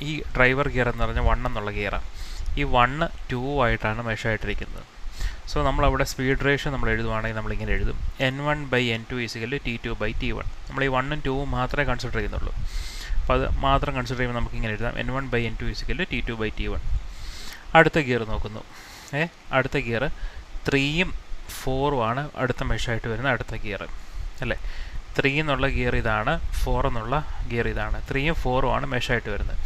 ഈ ഡ്രൈവർ ഗിയർ എന്ന് പറഞ്ഞാൽ 1 എന്നുള്ള ഗിയറാണ്. ഈ 1 2 ആയിട്ടാണ് മെഷായിട്ടിരിക്കുന്നത്. സോ നമ്മളവിടെ സ്പീഡ് റേഷ്യോ നമ്മൾ എഴുതുവാണെങ്കിൽ നമ്മളിങ്ങനെ എഴുതും, N1/N2 = T2/T1. നമ്മൾ ഈ 1-ഉം 2-ഉം മാത്രമേ കൺസിഡർ ചെയ്യുന്നുള്ളൂ. അപ്പോൾ അത് മാത്രം കൺസിഡർ ചെയ്യുമ്പോൾ നമുക്കിങ്ങനെ എഴുതാം, N1/N2 = T2/T1. അടുത്ത ഗിയർ നോക്കുന്നു. അടുത്ത ഗിയർ 3-ഉം 4-ഉം ആണ് അടുത്ത മെഷായിട്ട് വരുന്ന അടുത്ത ഗിയർ, അല്ലേ? 3 എന്നുള്ള ഗിയർ ഇതാണ്, 4 എന്നുള്ള ഗിയർ ഇതാണ്. 3-ഉം 4-ഉം ആണ് മെഷായിട്ട് വരുന്നത്.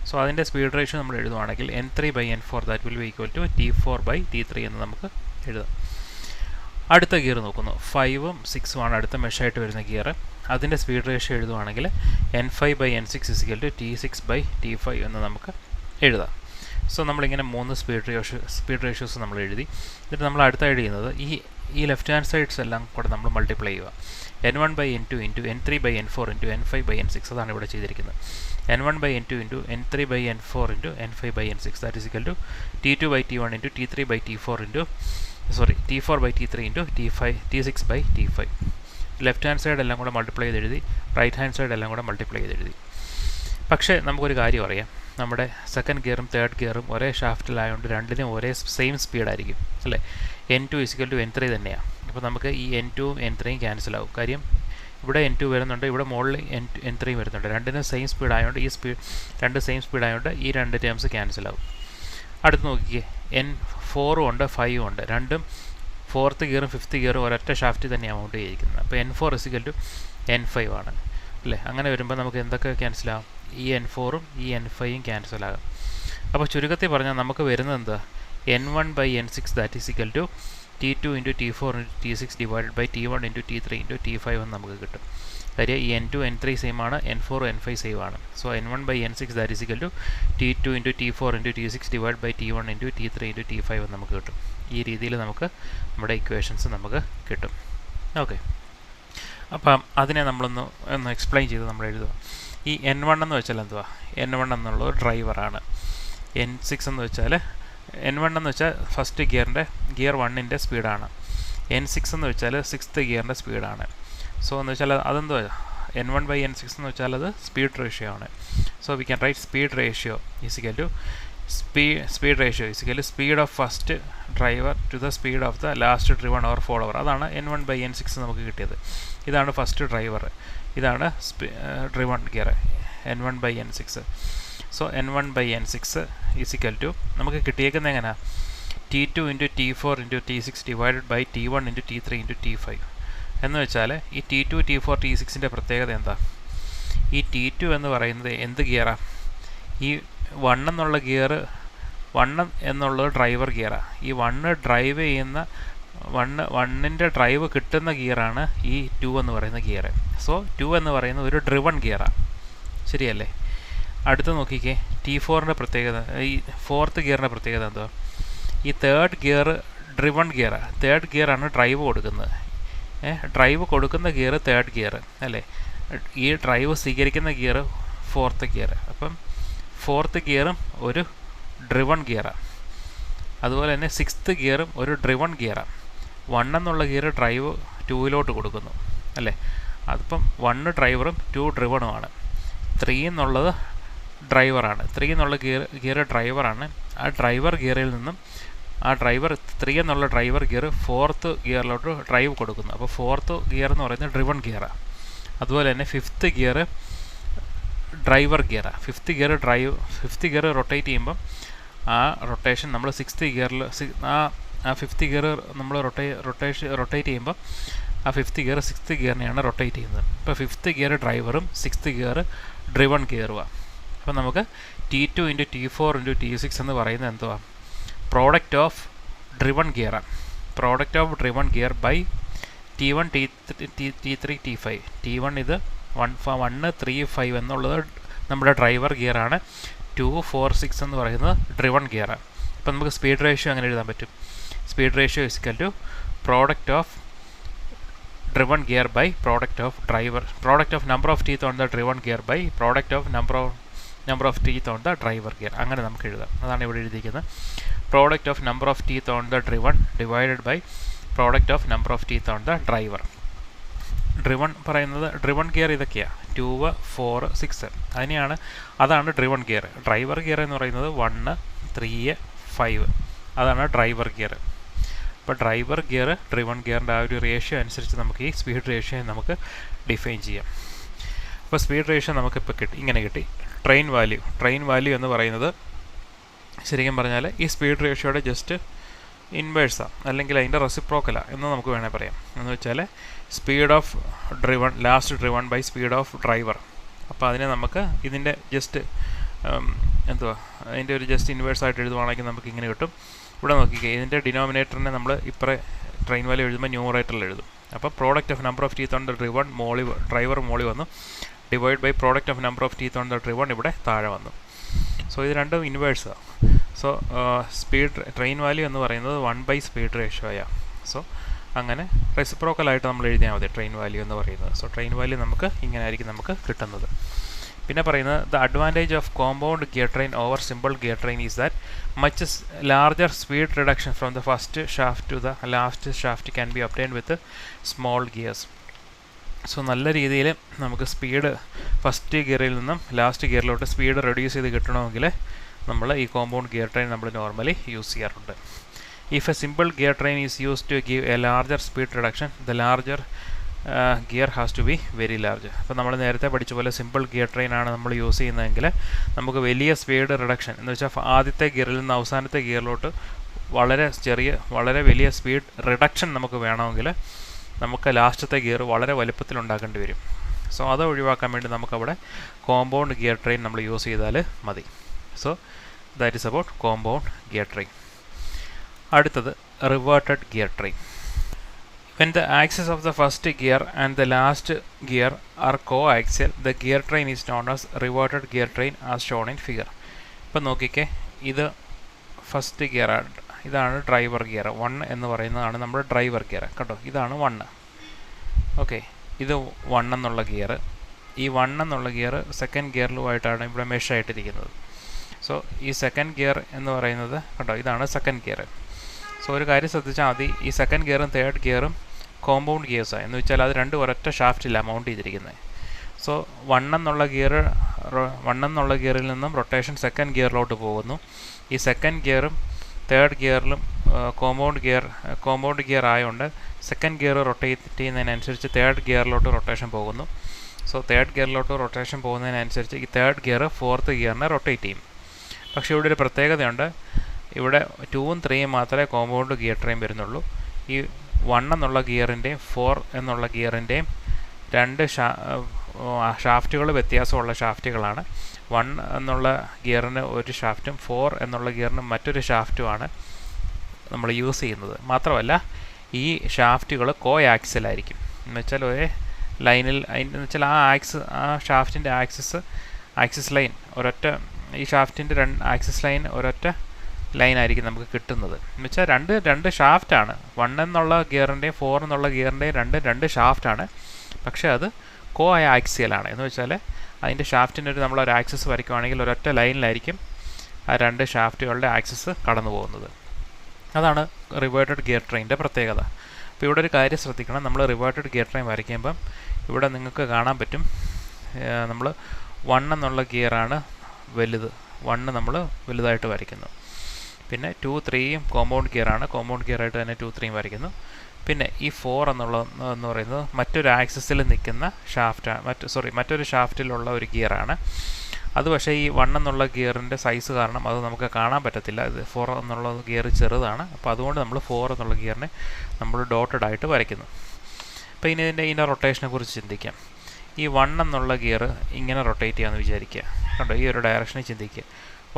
സോ അതിൻ്റെ സ്പീഡ് റേഷ്യോ നമ്മൾ എഴുതുവാണെങ്കിൽ N3/N4 that will be equal to T4/T3 എന്ന് നമുക്ക് എഴുതാം. അടുത്ത ഗിയർ നോക്കുന്നു, 5-ഉം 6-ഉം ആണ് അടുത്ത മെഷായിട്ട് വരുന്ന ഗിയർ. അതിൻ്റെ സ്പീഡ് റേഷ്യോ എഴുതുവാണെങ്കിൽ N5/N6 = T6/T5 എന്ന് നമുക്ക് എഴുതാം. സോ നമ്മളിങ്ങനെ 3 സ്പീഡ് റേഷ്യോസ് നമ്മൾ എഴുതി. എന്നിട്ട് നമ്മൾ അടുത്തായിട്ട് ചെയ്യുന്നത് ഈ ലെഫ്റ്റ് ഹാൻഡ് സൈഡ്സ് എല്ലാം കൂടെ നമ്മൾ മൾട്ടിപ്ലൈ ചെയ്യുക. N1/N2 × N3/N4 × N5/N6 അതാണ് ഇവിടെ ചെയ്തിരിക്കുന്നത്. N1/N2 × N3/N4 × N5/N6 that is equal to T2/T1 × T3/T4 T4/T3 × T6/T5. Left hand side എല്ലാം കൂടെ മൾട്ടിപ്ലൈ ചെയ്ത് എഴുതി, റൈറ്റ് ഹാൻഡ് സൈഡ് എല്ലാം കൂടെ മൾട്ടിപ്ലൈ ചെയ്ത് എഴുതി. പക്ഷേ നമുക്കൊരു കാര്യം അറിയാം, നമ്മുടെ സെക്കൻഡ് ഗിയറും തേർഡ് ഗിയറും ഒരേ ഷാഫ്റ്റിലായതുകൊണ്ട് രണ്ടിനും ഒരേ സെയിം സ്പീഡായിരിക്കും, അല്ലേ? N2 = N3 തന്നെയാണ്. അപ്പോൾ നമുക്ക് ഈ N2-ഉം N3-യും ക്യാൻസൽ ആവും. കാര്യം ഇവിടെ N2 വരുന്നുണ്ട്, ഇവിടെ മുകളിൽ N3 വരുന്നുണ്ട്. രണ്ടിനും സെയിം സ്പീഡ് ആയതുകൊണ്ട് രണ്ട് സെയിം സ്പീഡ് ആയതുകൊണ്ട് ഈ രണ്ട് ടേംസ് ക്യാൻസൽ ആവും. അടുത്ത് നോക്കിക്കേ, N4 ഉണ്ട് 5 ഉണ്ട്. രണ്ടും 4th ഗിയറും 5th ഗിയറും ഒരൊറ്റ ഷാഫ്റ്റിൽ തന്നെയാണ് മൗണ്ട് ചെയ്തിരിക്കുന്നത്. അപ്പോൾ N4 N5 ആണ് അല്ലേ. അങ്ങനെ വരുമ്പോൾ നമുക്ക് എന്തൊക്കെ ക്യാൻസലാകും? ഈ N4ഉം ഈ N5ഉം ക്യാൻസലാകും. അപ്പോൾ ചുരുക്കത്തിൽ പറഞ്ഞാൽ നമുക്ക് വരുന്നത് എന്താ? N1/N6 that is equal to T2 × T4 × T6 divided by T1 × T3 × T5 എന്ന് നമുക്ക് കിട്ടും. കാര്യം ഈ N2 N3 സെയിം ആണ്, N4 N5 സെയിം ആണ്. So N1/N6 that is equal to T2 × T4 × T6 divide by T1 × T3 × T5 എന്ന് നമുക്ക് കിട്ടും. ഈ രീതിയിൽ നമുക്ക് നമ്മുടെ ഇക്വേഷൻസ് നമുക്ക് കിട്ടും. ഓക്കെ, അപ്പം അതിനെ നമ്മളൊന്ന് എക്സ്പ്ലെയിൻ ചെയ്ത് നമ്മൾ എഴുതുക. ഈ N1 എന്ന് വെച്ചാൽ എന്തുവാ? N1 എന്നുള്ളത് ഡ്രൈവറാണ്. N6 എന്ന് വെച്ചാൽ N1 എന്ന് വെച്ചാൽ ഫസ്റ്റ് ഗിയർ 1ൻ്റെ സ്പീഡാണ്. N6 എന്ന് വെച്ചാൽ 6th ഗിയറിൻ്റെ സ്പീഡാണ്. സോ എന്ന് വെച്ചാൽ അതെന്തുവാ? N1/N6 എന്ന് വെച്ചാൽ അത് സ്പീഡ് റേഷ്യോ ആണ്. So we can write speed ratio is equal to speed of first driver to the speed of the last driven or follower. അതാണ് N1/N6 നമുക്ക് കിട്ടിയത്. ഇതാണ് ഫസ്റ്റ് ഡ്രൈവർ, ഇതാണ് driven gear N1/N6. So N1/N6 is equal to നമുക്ക് കിട്ടിയേക്കുന്നത് എങ്ങനെയാണ്? T2 × T4 × T6 divided by T1 × T3 × T5 എന്ന് വെച്ചാൽ ഈ T2 T4 T6ൻ്റെ പ്രത്യേകത എന്താ? ഈ T2 എന്ന് പറയുന്നത് എന്ത് ഗിയറാണ്? ഈ 1 എന്നുള്ള ഗിയർ, 1 എന്നുള്ളത് ഡ്രൈവർ ഗിയറാണ്. ഈ 1 ഡ്രൈവ് ചെയ്യുന്ന 1ൻ്റെ ഡ്രൈവ് കിട്ടുന്ന ഗിയറാണ് ഈ 2 എന്ന് പറയുന്ന ഗിയർ. സോ 2 എന്ന് പറയുന്നത് ഒരു ഡ്രിവൺ ഗിയറാണ്, ശരിയല്ലേ? അടുത്ത് നോക്കിക്കേ, T4ൻ്റെ പ്രത്യേകത, ഈ 4th ഗിയറിൻ്റെ പ്രത്യേകത എന്തുവാ? ഈ 3rd ഗിയർ ഡ്രിവൺ ഗിയറാണ്. 3rd ഗിയറാണ് ഡ്രൈവ് കൊടുക്കുന്നത്. ഡ്രൈവ് കൊടുക്കുന്ന ഗിയർ 3rd ഗിയർ അല്ലേ. ഈ ഡ്രൈവ് സ്വീകരിക്കുന്ന ഗിയർ 4th ഗിയർ. അപ്പം 4th ഗിയറും ഒരു ഡ്രിവൺ ഗിയറാണ്. അതുപോലെ തന്നെ 6th ഗിയറും ഒരു ഡ്രിവൺ ഗിയറാണ്. 1 എന്നുള്ള ഗിയർ ഡ്രൈവ് 2ലോട്ട് കൊടുക്കുന്നു അല്ലേ. അതിപ്പം 1 ഡ്രൈവറും 2 ഡ്രിവണുമാണ്. 3 എന്നുള്ളത് ഡ്രൈവറാണ്. 3 എന്നുള്ള ഗിയർ ഡ്രൈവറാണ്. ആ ഡ്രൈവർ ഗിയറിൽ നിന്നും ആ 3 എന്നുള്ള ഡ്രൈവർ ഗിയർ 4th ഗിയറിലോട്ട് ഡ്രൈവ് കൊടുക്കുന്നു. അപ്പോൾ 4th ഗിയർ എന്ന് പറയുന്നത് ഡ്രിവൺ ഗിയറാണ്. അതുപോലെ തന്നെ 5th ഗിയർ ഡ്രൈവർ ഗിയറാണ്. 5th ഗിയർ റൊട്ടേറ്റ് ചെയ്യുമ്പം ആ റൊട്ടേഷൻ നമ്മൾ 6th ഗിയറിൽ ആ 5th ഗിയർ നമ്മൾ റൊട്ടേറ്റ് ചെയ്യുമ്പോൾ ആ 5th ഗിയർ 6th ഗിയറിനെയാണ് റൊട്ടേറ്റ് ചെയ്യുന്നത്. ഇപ്പോൾ 5th ഗിയർ ഡ്രൈവറും 6th ഗിയർ ഡ്രിവൺ ഗിയറുമാണ്. അപ്പോൾ നമുക്ക് T2 × T4 × T6 എന്ന് പറയുന്നത് എന്തുവാ? പ്രോഡക്റ്റ് ഓഫ് ഡ്രിവൺ ഗിയറാണ്. Product of driven gear by T1 T3 T5. T1 ഇത് 1 3 5 എന്നുള്ളത് നമ്മുടെ ഡ്രൈവർ ഗിയറാണ്. 2 4 6 എന്ന് പറയുന്നത് ഡ്രിവൺ ഗിയറാണ്. അപ്പോൾ നമുക്ക് സ്പീഡ് റേഷ്യോ അങ്ങനെ എഴുതാൻ പറ്റും. Speed ratio is equal to product of driven gear by product of number of teeth on the driven gear by product of number of teeth on the driver gear. അങ്ങനെ നമുക്ക് എഴുതാം. അതാണ് ഇവിടെ എഴുതിയിരിക്കുന്നത്. Product of number of teeth on the driven divided by product of number of teeth on the driver. Driven gear ഇതൊക്കെയാണ് 2 4 6 അതാണ് driven gear. Driver gear എന്ന് പറയുന്നത് 1 3 5 അതാണ് ഡ്രൈവർ ഗിയർ. അപ്പോൾ ഡ്രൈവർ ഗിയർ ഡ്രിവൺ ഗിയറിൻ്റെ ആ ഒരു റേഷ്യോ അനുസരിച്ച് നമുക്ക് ഈ സ്പീഡ് റേഷ്യോ നമുക്ക് ഡിഫൈൻ ചെയ്യാം. അപ്പോൾ സ്പീഡ് റേഷ്യോ നമുക്കിപ്പോൾ ഇങ്ങനെ കിട്ടി. ട്രെയിൻ വാല്യൂ എന്ന് പറയുന്നത് ശരിക്കും പറഞ്ഞാൽ ഈ സ്പീഡ് റേഷ്യോയുടെ ജസ്റ്റ് ഇൻവേഴ്സാണ്, അല്ലെങ്കിൽ അതിൻ്റെ റെസിപ്രോക്കലാണ് എന്ന് നമുക്ക് വേണമെങ്കിൽ പറയാം. എന്ന് വെച്ചാൽ speed of last driven by speed of driver. അപ്പോൾ അതിനെ നമുക്ക് ഇതിൻ്റെ ജസ്റ്റ് അതിൻ്റെ ഒരു ജസ്റ്റ് ഇൻവേഴ്സായിട്ട് എഴുതുവാണെങ്കിൽ നമുക്ക് ഇങ്ങനെ കിട്ടും. ഇവിടെ നോക്കിക്കേ, ഇതിൻ്റെ ഡിനോമിനേറ്ററിനെ നമ്മൾ ഇപ്പറേ ട്രെയിൻ വാല്യൂ എഴുതുമ്പോൾ ന്യൂമറേറ്ററിൽ എഴുതും. അപ്പോൾ product of number of teeth on the driven driver മോളി വന്നു, divide by product of number of teeth on the driven ഇവിടെ താഴെ വന്നു. സോ ഇത് രണ്ടും ഇൻവേഴ്സാണ്. സോ ട്രെയിൻ വാല്യൂ എന്ന് പറയുന്നത് 1 സ്പീഡ് റേഷ്യോയാണ്. സോ അങ്ങനെ റെസിപ്രോക്കലായിട്ട് നമ്മൾ എഴുതിയാൽ മതി ട്രെയിൻ വാല്യൂ എന്ന് പറയുന്നത്. സോ ട്രെയിൻ വാല്യൂ നമുക്ക് ഇങ്ങനെ ആയിരിക്കും നമുക്ക് കിട്ടുന്നത്. പിന്നെ പറയുന്നത് the advantage of compound gear train over simple gear train is that much larger speed reduction from the first shaft to the last shaft can be obtained with small gears. So നല്ല രീതിയിൽ നമുക്ക് speed first ഗിയറിൽ നിന്നും last ഗിയറിലോട്ട് speed reduce ചെയ്ത് കിട്ടണമെങ്കിൽ നമ്മൾ ഈ compound gear train നമ്മൾ normally use ചെയ്യാറുണ്ട്. If a simple gear train is used to give a larger speed reduction, the larger gear has to be very large. അപ്പോൾ നമ്മൾ നേരത്തെ പഠിച്ച പോലെ സിമ്പിൾ ഗിയർ ട്രെയിനാണ് നമ്മൾ യൂസ് ചെയ്യുന്നതെങ്കിൽ നമുക്ക് വലിയ സ്പീഡ് റിഡക്ഷൻ എന്ന് വെച്ചാൽ ആദ്യത്തെ ഗിയറിൽ നിന്ന് അവസാനത്തെ ഗിയറിലോട്ട് വളരെ വലിയ സ്പീഡ് റിഡക്ഷൻ നമുക്ക് വേണമെങ്കിൽ നമുക്ക് ലാസ്റ്റത്തെ ഗിയർ വളരെ വലുപ്പത്തിൽ ഉണ്ടാക്കേണ്ടി വരും. സോ അത് ഒഴിവാക്കാൻ വേണ്ടി നമുക്കവിടെ കോമ്പൗണ്ട് ഗിയർ ട്രെയിൻ നമ്മൾ യൂസ് ചെയ്താൽ മതി. So that is about compound gear train. അടുത്തത് reverted gear train. When the axis of the first gear and the last gear are coaxial, the gear train is known as reverted gear train as shown in figure. ഇപ്പോൾ നോക്കിക്കേ, ഇത് first gear, ഇതാണ് driver gear. 1 എന്ന് പറയുന്നതാണ് നമ്മുടെ driver gear കേട്ടോ. ഇതാണ് 1. Okay, ഇത് 1 എന്നുള്ള ഗിയർ. ഈ 1 എന്നുള്ള ഗിയർ സെക്കൻഡ് ഗിയറിലുമായിട്ടാണ് ഇവിടെ മെഷ് ആയിട്ടിരിക്കുന്നത്. സോ ഈ സെക്കൻഡ് ഗിയർ എന്ന് പറയുന്നത് കേട്ടോ, ഇതാണ് സെക്കൻഡ് ഗിയർ. സോ ഒരു കാര്യം ശ്രദ്ധിച്ചാൽ മതി, ഈ സെക്കൻഡ് ഗിയറും തേർഡ് ഗിയറും കോമ്പൗണ്ട് ഗിയേഴ്സാണ്. എന്ന് വെച്ചാൽ അത് രണ്ടും ഒരൊറ്റ ഷാഫ്റ്റിലാണ് മൗണ്ട് ചെയ്തിരിക്കുന്നത്. സോ 1 എന്നുള്ള ഗിയറിൽ നിന്നും റൊട്ടേഷൻ സെക്കൻഡ് ഗിയറിലോട്ട് പോകുന്നു. ഈ സെക്കൻഡ് ഗിയറും തേർഡ് ഗിയറിലും കോമ്പൗണ്ട് ഗിയർ ആയതുകൊണ്ട് സെക്കൻഡ് ഗിയർ റൊട്ടേറ്റ് ചെയ്യുന്നതിനനുസരിച്ച് തേർഡ് ഗിയറിലോട്ട് റൊട്ടേഷൻ പോകുന്നു. സോ തേർഡ് ഗിയറിലോട്ട് റൊട്ടേഷൻ പോകുന്നതിനനുസരിച്ച് ഈ തേർഡ് ഗിയർ ഫോർത്ത് ഗിയറിനെ റൊട്ടേറ്റ് ചെയ്യും. പക്ഷേ ഇവിടെ ഒരു പ്രത്യേകതയുണ്ട്. ഇവിടെ 2ഉം 3ഉം മാത്രമേ കോമ്പൗണ്ട് ഗിയർ ട്രെയിൻ വരുന്നുള്ളൂ. ഈ 1 എന്നുള്ള ഗിയറിൻ്റെയും 4 എന്നുള്ള ഗിയറിൻ്റെയും രണ്ട് ഷാഫ്റ്റുകൾ വ്യത്യാസമുള്ള ഷാഫ്റ്റുകളാണ്. 1 എന്നുള്ള ഗിയറിന് ഒരു ഷാഫ്റ്റും 4 എന്നുള്ള ഗിയറിന് മറ്റൊരു ഷാഫ്റ്റുമാണ് നമ്മൾ യൂസ് ചെയ്യുന്നത്. മാത്രമല്ല ഈ ഷാഫ്റ്റുകൾ കോയാക്സിലായിരിക്കും. എന്ന് വെച്ചാൽ ഒരേ ലൈനിൽ, എന്ന് വെച്ചാൽ ആ ഷാഫ്റ്റിൻ്റെ ആക്സിസ് ലൈൻ ഒരൊറ്റ, ഈ ഷാഫ്റ്റിൻ്റെ ആക്സിസ് ലൈൻ ഒരൊറ്റ ലൈനായിരിക്കും നമുക്ക് കിട്ടുന്നത്. എന്ന് വെച്ചാൽ രണ്ട് ഷാഫ്റ്റാണ്. 1 എന്നുള്ള ഗിയറിൻ്റെയും 4 എന്നുള്ള ഗിയറിൻ്റെയും രണ്ട് ഷാഫ്റ്റാണ്. പക്ഷേ അത് ആക്സിയലാണ്. എന്ന് വെച്ചാൽ അതിൻ്റെ ഷാഫ്റ്റിൻ്റെ നമ്മളൊരു ആക്സിസ് വരയ്ക്കുകയാണെങ്കിൽ ഒരൊറ്റ ലൈനിലായിരിക്കും ആ രണ്ട് ഷാഫ്റ്റുകളുടെ ആക്സിസ് കടന്നു പോകുന്നത്. അതാണ് റിവേർട്ടഡ് ഗിയർ ട്രെയിനിൻ്റെ പ്രത്യേകത. അപ്പോൾ ഇവിടെ ഒരു കാര്യം ശ്രദ്ധിക്കണം. നമ്മൾ റിവേർട്ടഡ് ഗിയർ ട്രെയിൻ വരയ്ക്കുമ്പം ഇവിടെ നിങ്ങൾക്ക് കാണാൻ പറ്റും, നമ്മൾ 1 എന്നുള്ള ഗിയറാണ് വലുത്. 1 നമ്മൾ വലുതായിട്ട് വരയ്ക്കുന്നു. പിന്നെ 2, 3യും കോമ്പൗണ്ട് ഗിയറാണ്. കോമ്പൗണ്ട് ഗിയറായിട്ട് തന്നെ 2, 3യും വരയ്ക്കുന്നു. പിന്നെ ഈ 4 എന്ന് പറയുന്നത് മറ്റൊരു ആക്സിസിൽ നിൽക്കുന്ന മറ്റൊരു ഷാഫ്റ്റിലുള്ള ഒരു ഗിയറാണ്. അത് പക്ഷേ ഈ 1 എന്നുള്ള ഗിയറിൻ്റെ സൈസ് കാരണം അത് നമുക്ക് കാണാൻ പറ്റത്തില്ല. ഇത് 4 എന്നുള്ള ഗിയർ ചെറുതാണ്. അപ്പോൾ അതുകൊണ്ട് നമ്മൾ 4 എന്നുള്ള ഗിയറിനെ നമ്മൾ ഡോട്ടഡ് ആയിട്ട് വരയ്ക്കുന്നു. അപ്പോൾ ഇനി ഇതിൻ്റെ റൊട്ടേഷനെ കുറിച്ച് ചിന്തിക്കാം. ഈ 1 എന്നുള്ള ഗിയർ ഇങ്ങനെ റൊട്ടേറ്റ് ചെയ്യാമെന്ന് വിചാരിക്കുക. കണ്ടോ, ഈ ഒരു ഡയറക്ഷനിൽ ചിന്തിക്കുക.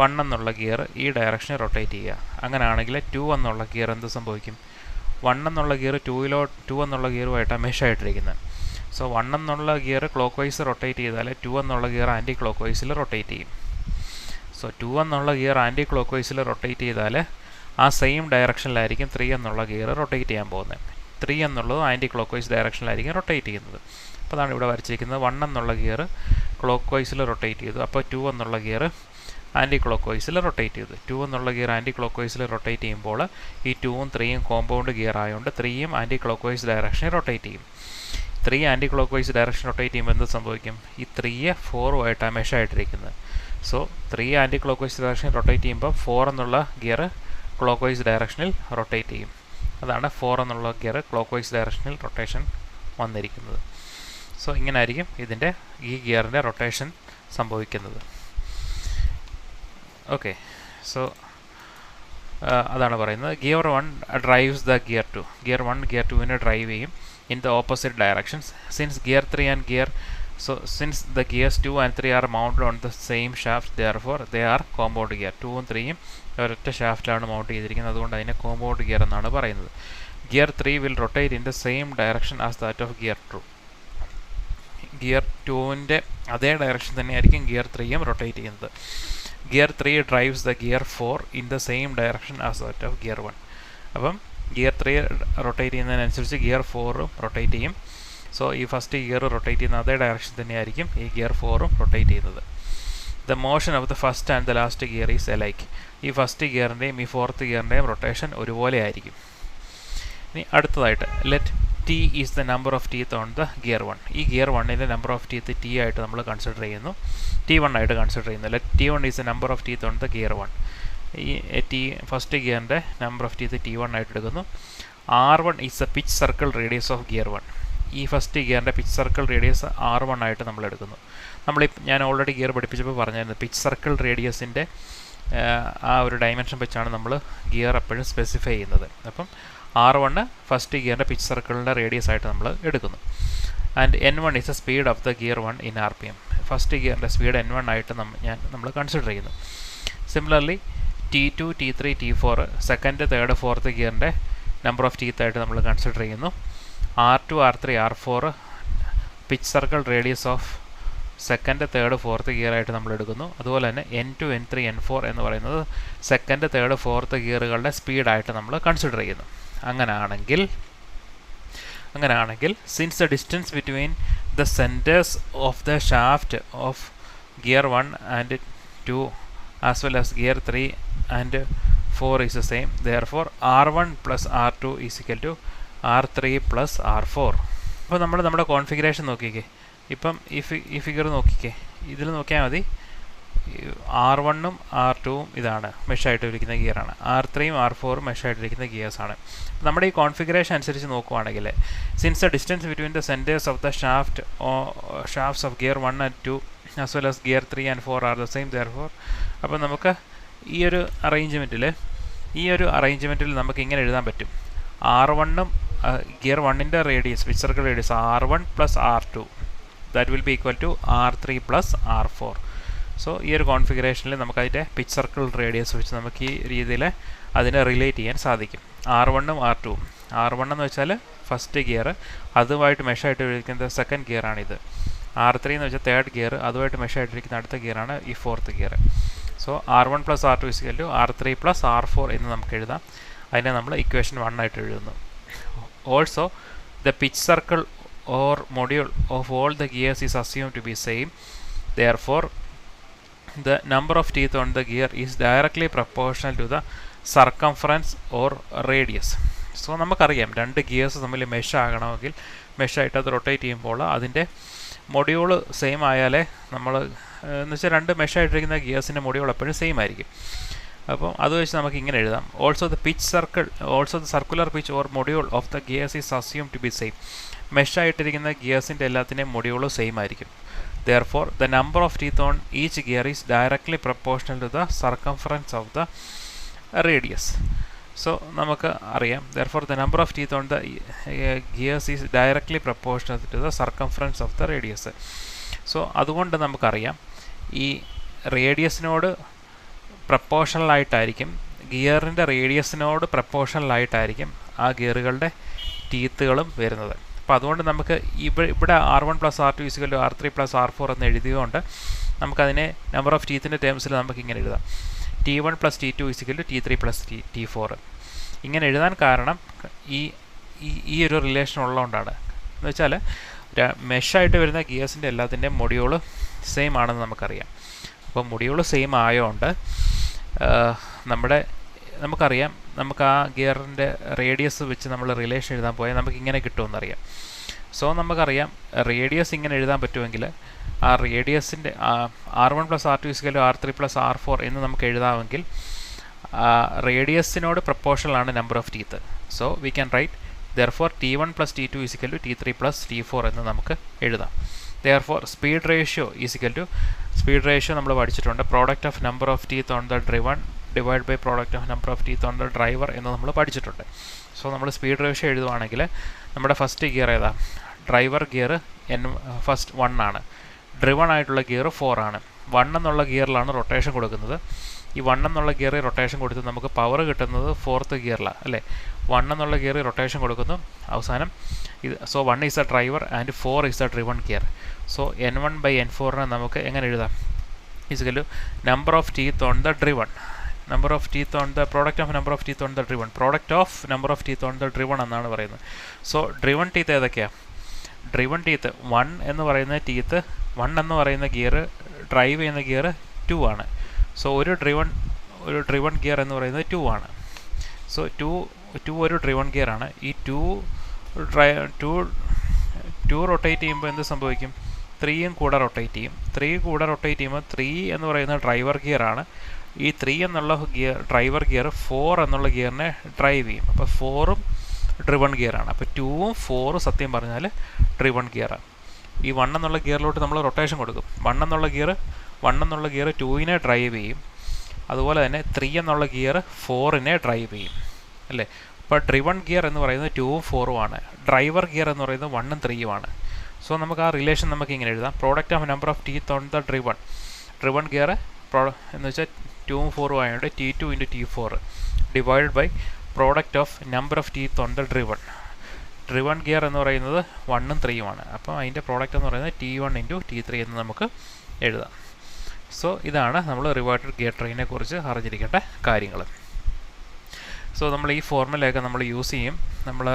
1 എന്നുള്ള ഗിയർ ഈ ഡയറക്ഷനിൽ റൊട്ടേറ്റ് ചെയ്യുക. അങ്ങനെയാണെങ്കിൽ 2 എന്നുള്ള ഗിയർ എന്ത് സംഭവിക്കും? 1 എന്നുള്ള ഗിയർ 2 എന്നുള്ള ഗിയറുമായിട്ടാണ് മെഷ് ആയിട്ടിരിക്കുന്നത്. സോ 1 എന്നുള്ള ഗിയർ ക്ലോക്ക് വൈസ് റൊട്ടേറ്റ് ചെയ്താൽ 2 എന്നുള്ള ഗിയർ ആൻറ്റി ക്ലോക്ക് വൈസിൽ റൊട്ടേറ്റ് ചെയ്യും. സോ 2 എന്നുള്ള ഗിയർ ആൻറ്റി ക്ലോക്ക് വൈസിൽ റൊട്ടേറ്റ് ചെയ്താൽ ആ സെയിം ഡയറക്ഷനിലായിരിക്കും 3 എന്നുള്ള ഗിയർ റൊട്ടേറ്റ് ചെയ്യാൻ പോകുന്നത്. 3 എന്നുള്ളത് ആൻറ്റി ക്ലോക്ക് വൈസ് ഡയറക്ഷനിലായിരിക്കും റൊട്ടേറ്റ് ചെയ്യുന്നത്. അപ്പോൾ അതാണ് ഇവിടെ വരച്ചിരിക്കുന്നത്. 1 എന്നുള്ള ഗിയർ ക്ലോക്ക് വൈസിൽ റൊട്ടേറ്റ് ചെയ്തു. അപ്പോൾ 2 എന്നുള്ള ഗിയർ ആൻറ്റി ക്ലോക്ക് വൈസിൽ റൊട്ടേറ്റ് ചെയ്തു. 2 എന്നുള്ള ഗിയർ ആൻറ്റി ക്ലോക്ക് വൈസിൽ റൊട്ടേറ്റ് ചെയ്യുമ്പോൾ ഈ 2ഉം 3യും കോമ്പൗണ്ട് ഗിയർ ആയതുകൊണ്ട് 3യും ആൻറ്റി ക്ലോക്ക് വൈസ് ഡയറക്ഷനിൽ റൊട്ടേറ്റ് ചെയ്യും. 3 anticlockwise direction rotate ചെയ്യുമ്പോൾ എന്ത് സംഭവിക്കും? ഈ 3യെ 4ഉമായിട്ടാണ് മെഷ് ആയിട്ടിരിക്കുന്നത്. സോ 3 ആൻറ്റി ക്ലോക്ക് വൈസ് ഡയറക്ഷനിൽ റൊട്ടേറ്റ് ചെയ്യുമ്പോൾ 4 എന്നുള്ള ഗിയർ ക്ലോക്ക് വൈസ് ഡയറക്ഷനിൽ റൊട്ടേറ്റ് ചെയ്യും. അതാണ് 4 എന്നുള്ള ഗിയർ ക്ലോക്ക് വൈസ് ഡയറക്ഷനിൽ റൊട്ടേഷൻ വന്നിരിക്കുന്നത്. സോ ഇങ്ങനെ ആയിരിക്കും ഈ ഗിയറിൻ്റെ റൊട്ടേഷൻ സംഭവിക്കുന്നത്. ഓക്കെ, സോ അതാണ് പറയുന്നത്. Gear 1 drives the gear 2. Gear 1 gear 2വിനെ ഡ്രൈവ് ചെയ്യും in the opposite directions. Since the gears 2 and 3 are mounted on the same shaft, therefore they are compound gear. 2ഉം 3യും ഒരൊറ്റ ഷാഫ്റ്റിലാണ് മൗണ്ട് ചെയ്തിരിക്കുന്നത്. അതുകൊണ്ട് അതിനെ കോമ്പൗണ്ട് ഗിയർ എന്നാണ് പറയുന്നത്. Gear 3 will rotate in the same direction as that of gear 2. Gear 2ൻ്റെ അതേ direction തന്നെയായിരിക്കും gear 3യും rotate ചെയ്യുന്നത്. Gear 3 drives the gear 4 in the same direction as that of gear 1. അപ്പം ഗിയർ 3 റൊട്ടേറ്റ് ചെയ്യുന്നതിനനുസരിച്ച് gear 4ഉം rotate ചെയ്യും. So ഈ first gear rotate ചെയ്യുന്ന അതേ ഡയറക്ഷൻ തന്നെയായിരിക്കും ഈ ഗിയർ 4ഉം റൊട്ടേറ്റ് ചെയ്യുന്നത്. The motion of the first and the last gear is alike. ഈ ഫസ്റ്റ് ഗിയറിൻ്റെയും ഈ ഫോർത്ത് ഗിയറിൻ്റെയും റൊട്ടേഷൻ ഒരുപോലെ ആയിരിക്കും. ഇനി അടുത്തതായിട്ട് let T is the number of teeth on the gear 1. ഈ ഗിയർ 1ൻ്റെ നമ്പർ ഓഫ് ടീത്ത് ടി ആയിട്ട് നമ്മൾ കൺസിഡർ ചെയ്യുന്നു. T1 ആയിട്ട് കൺസിഡർ ചെയ്യുന്നു. Let T1 is the number of teeth on the gear 1. ഈ ഫസ്റ്റ് ഗിയറിൻ്റെ നമ്പർ ഓഫ് ടീത്ത് T1 ആയിട്ട് എടുക്കുന്നു. R1 is the pitch circle radius of gear 1. ഈ ഫസ്റ്റ് ഗിയറിൻ്റെ പിച്ച് സർക്കിൾ റേഡിയസ് R1 ആയിട്ട് നമ്മൾ എടുക്കുന്നു. ഞാൻ ഓൾറെഡി ഗിയർ പഠിപ്പിച്ചപ്പോൾ പറഞ്ഞായിരുന്നു പിച്ച് സർക്കിൾ റേഡിയസിൻ്റെ ആ ഒരു ഡയമെൻഷൻ വെച്ചാണ് നമ്മൾ ഗിയർ എപ്പോഴും സ്പെസിഫൈ ചെയ്യുന്നത്. അപ്പം R1 ഫസ്റ്റ് ഗിയറിൻ്റെ പിച്ച് സർക്കിളിൻ്റെ റേഡിയസ് ആയിട്ട് നമ്മൾ എടുക്കുന്നു. And N1 is a speed of the gear 1 in RPM. First ഗിയറിൻ്റെ സ്പീഡ് N1 ആയിട്ട് നമ്മൾ കൺസിഡർ ചെയ്യുന്നു. Similarly T2, T3, T4 second, third, fourth ഗിയറിൻ്റെ നമ്പർ ഓഫ് ടീത്ത് ആയിട്ട് നമ്മൾ കൺസിഡർ ചെയ്യുന്നു. R2, R3, R4 pitch circle radius of second, third, fourth gear ആയിട്ട് നമ്മൾ എടുക്കുന്നു. അതുപോലെ തന്നെ N2, N3, N4 എന്ന് പറയുന്നത് സെക്കൻഡ്, തേർഡ്, ഫോർത്ത് ഗിയറുകളുടെ സ്പീഡായിട്ട് നമ്മൾ കൺസിഡർ ചെയ്യുന്നു. അങ്ങനെയാണെങ്കിൽ since the distance between the centres of the shaft of gear 1 and 2 as well as gear 3 and 4 is the same, therefore R1 plus R2 is equal to R3 plus R4. അപ്പോൾ നമ്മുടെ configuration നോക്കിക്കേ. ഇപ്പം ഈ figure നോക്കിക്കേ, ഇതിൽ നോക്കിയാൽ മതി. R1ഉം R2ഉം ഇതാണ് മെഷായിട്ടിരിക്കുന്ന ഗിയറാണ്, R3ഉം R4ഉം മെഷായിട്ടിരിക്കുന്ന ഗിയേഴ്സാണ്. നമ്മുടെ ഈ കോൺഫിഗറേഷൻ അനുസരിച്ച് നോക്കുവാണെങ്കിൽ since the distance between the centres of the shafts of gear 1 and 2 as well as gear 3 and 4 are the same, therefore അപ്പോൾ നമുക്ക് ഈ ഒരു അറേഞ്ച്മെൻറ്റിൽ നമുക്ക് ഇങ്ങനെ എഴുതാൻ പറ്റും. R1ഉം ഗിയർ 1ൻ്റെ radius pitch circle radius R1 plus R2 that will be equal to R3 plus R4. So ഈ ഒരു കോൺഫിഗറേഷനിൽ നമുക്കതിൻ്റെ പിച്ച് സർക്കിൾ റേഡിയസ് വെച്ച് നമുക്ക് ഈ രീതിയിൽ അതിനെ റിലേറ്റ് ചെയ്യാൻ സാധിക്കും. R1ഉം R2ഉം, R1 എന്ന് വെച്ചാൽ ഫസ്റ്റ് ഗിയർ, അതുമായിട്ട് മെഷായിട്ട് ഇരിക്കുന്ന സെക്കൻഡ് ഗിയറാണിത്. R3 എന്ന് വെച്ചാൽ തേർഡ് ഗിയർ, അതുമായിട്ട് മെഷായിട്ടിരിക്കുന്ന അടുത്ത ഗിയറാണ് ഈ fourth gear. So R1 plus R2 is equal to R3 plus R4 എന്ന് നമുക്ക് എഴുതാം. അതിനെ നമ്മൾ ഇക്വേഷൻ 1 ആയിട്ട് എഴുതുന്നു. Also the pitch circle or module of all the gears is assume to be same, therefore the number of teeth on the gear is directly proportional to the circumference or radius. So നമുക്കറിയാം രണ്ട് gears തമ്മിൽ mesh ആകണമെങ്കിൽ മെഷായിട്ട് അത് rotate ചെയ്യുമ്പോൾ അതിൻ്റെ module same ആയാലേ നമ്മൾ എന്ന് വെച്ചാൽ രണ്ട് മെഷായിട്ടിരിക്കുന്ന ഗിയേഴ്സിൻ്റെ മൊഡ്യൂൾ എപ്പോഴും സെയിം ആയിരിക്കും. അപ്പം അത് വെച്ച് നമുക്ക് ഇങ്ങനെ എഴുതാം. Also the circular pitch or module of the gears is assume to be same. മെഷായിട്ടിരിക്കുന്ന ഗിയേഴ്സിൻ്റെ എല്ലാത്തിൻ്റെയും മൊഡ്യൂള് സെയിം ആയിരിക്കും. therefore the number of teeth on each gear is directly proportional to the circumference of the radius. So നമുക്ക് അറിയാം, therefore the number of teeth on the gears is directly proportional to the circumference of the radius. So അതുകൊണ്ട് നമുക്കറിയാം ഈ റേഡിയസിനോട് പ്രപ്പോർഷണലായിട്ടായിരിക്കും, ഗിയറിൻ്റെ റേഡിയസിനോട് പ്രപ്പോർഷണലായിട്ടായിരിക്കും ആ ഗിയറുകളുടെ ടീത്തുകളും വരുന്നത്. അപ്പോൾ അതുകൊണ്ട് നമുക്ക് ഇവിടെ R1 plus R2 equal to R3 plus R4 എന്ന് എഴുതിയതുകൊണ്ട് നമുക്കതിനെ നമ്പർ ഓഫ് ടീത്തിൻ്റെ ടേംസിൽ നമുക്ക് ഇങ്ങനെ എഴുതാം. T1 plus T2 equal to T3 plus T4. ഇങ്ങനെ എഴുതാൻ കാരണം ഈ ഒരു റിലേഷൻ ഉള്ളതുകൊണ്ടാണ്. എന്ന് വെച്ചാൽ മെഷായിട്ട് വരുന്ന ഗിയേഴ്സിൻ്റെ എല്ലാത്തിൻ്റെയും മൊഡ്യൂള് സെയിം ആണെന്ന് നമുക്കറിയാം. അപ്പോൾ മൊഡ്യൂള് സെയിം ആയതുകൊണ്ട് നമുക്കറിയാം നമുക്ക് ആ ഗിയറിൻ്റെ റേഡിയസ് വെച്ച് നമ്മൾ റിലേഷൻ എഴുതാൻ പോയാൽ നമുക്ക് ഇങ്ങനെ കിട്ടുമെന്നറിയാം. സോ നമുക്കറിയാം റേഡിയസ് ഇങ്ങനെ എഴുതാൻ പറ്റുമെങ്കിൽ ആ റേഡിയസിൻ്റെ R1 plus R2 equal to R3 plus R4 എന്ന് നമുക്ക് എഴുതാമെങ്കിൽ റേഡിയസിനോട് പ്രപ്പോർഷണലാണ് number of teeth. So we can write therefore T1 plus T2 is equal to T3 plus T4 എന്ന് നമുക്ക് എഴുതാം. therefore സ്പീഡ് റേഷ്യോ നമ്മൾ പഠിച്ചിട്ടുണ്ട്. Product of number of teeth on the driven divide by product of number of teeth on the driver എന്ന് നമ്മൾ പഠിച്ചിട്ടുണ്ട്. So നമ്മൾ speed ratio എഴുതുവാണെങ്കിൽ നമ്മുടെ ഫസ്റ്റ് ഗിയർ ഏതാ? ഡ്രൈവർ ഗിയർ ഫസ്റ്റ് 1 ആണ്, ഡ്രിവൺ ആയിട്ടുള്ള ഗിയർ 4 ആണ്. 1 എന്നുള്ള ഗിയറിലാണ് റൊട്ടേഷൻ കൊടുക്കുന്നത്. ഈ 1 എന്നുള്ള ഗിയറിൽ റൊട്ടേഷൻ കൊടുത്ത് നമുക്ക് പവർ കിട്ടുന്നത് 4th ഗിയറിലാണ് അല്ലേ. 1 എന്നുള്ള ഗിയറിൽ റൊട്ടേഷൻ കൊടുക്കുന്നു, അവസാനം ഇത്. So 1 is a driver and 4 is a driven gear. So N1 by N4നെ നമുക്ക് എങ്ങനെ എഴുതാം? Equal to number of teeth on the driven, number of teeth on the product of number of teeth on the driven, product of number of teeth on the driven എന്നാണ് പറയുന്നത്. So driven teeth ഏതൊക്കെയാണ്? Driven teeth 1 എന്ന് പറയുന്ന teeth, 1 എന്ന് പറയുന്ന gear drive ചെയ്യുന്ന gear 2 ആണ്. So ഒരു ഡ്രിവൺ ഗിയർ എന്ന് പറയുന്നത് 2 ആണ്. സോ 2 ഒരു ഡ്രിവൺ ഗിയർ ആണ്. ഈ 2 റൊട്ടേറ്റ് ചെയ്യുമ്പോൾ എന്ത് സംഭവിക്കും? 3യും കൂടെ റൊട്ടേറ്റ് ചെയ്യും. 3 കൂടെ റൊട്ടേറ്റ് ചെയ്യുമ്പോൾ 3 എന്ന് പറയുന്ന ഡ്രൈവർ ഗിയർ ആണ്. ഈ 3 എന്നുള്ള ഡ്രൈവർ ഗിയർ 4 എന്നുള്ള ഗിയറിനെ ഡ്രൈവ് ചെയ്യും. അപ്പോൾ 4ഉം ഡ്രിവൺ ഗിയറാണ്. അപ്പോൾ 2ഉം 4ഉം സത്യം പറഞ്ഞാൽ ഡ്രിവൺ ഗിയറാണ്. ഈ 1 എന്നുള്ള ഗിയറിലോട്ട് നമ്മൾ റൊട്ടേഷൻ കൊടുക്കും. 1 എന്നുള്ള ഗിയർ 2നെ ഡ്രൈവ് ചെയ്യും. അതുപോലെ തന്നെ 3 എന്നുള്ള ഗിയർ 4നെ ഡ്രൈവ് ചെയ്യും അല്ലേ. അപ്പോൾ ഡ്രിവൺ ഗിയർ എന്ന് പറയുന്നത് 2ഉം 4ഉം ആണ്. ഡ്രൈവർ ഗിയർ എന്ന് പറയുന്നത് 1ഉം 3ഉം ആണ്. സോ നമുക്ക് ആ റിലേഷൻ നമുക്ക് ഇങ്ങനെ എഴുതാം. Product of number of teeth on the driven gear എന്ന് വെച്ചാൽ 2ഉം 4ഉം ആയതുകൊണ്ട് T2 × T4 divide by product of number of teeth on the driven gear എന്ന് പറയുന്നത് 1ഉം 3ഉം ആണ്. അപ്പോൾ അതിൻ്റെ പ്രോഡക്റ്റ് എന്ന് പറയുന്നത് T1 × T3 എന്ന് നമുക്ക് എഴുതാം. സോ ഇതാണ് നമ്മൾ റിവേർട്ടഡ് ഗിയർ ട്രെയിനെ കുറിച്ച് അറിഞ്ഞിരിക്കേണ്ട കാര്യങ്ങൾ. സോ നമ്മൾ ഈ ഫോർമുലയൊക്കെ നമ്മൾ യൂസ് ചെയ്യും. നമ്മൾ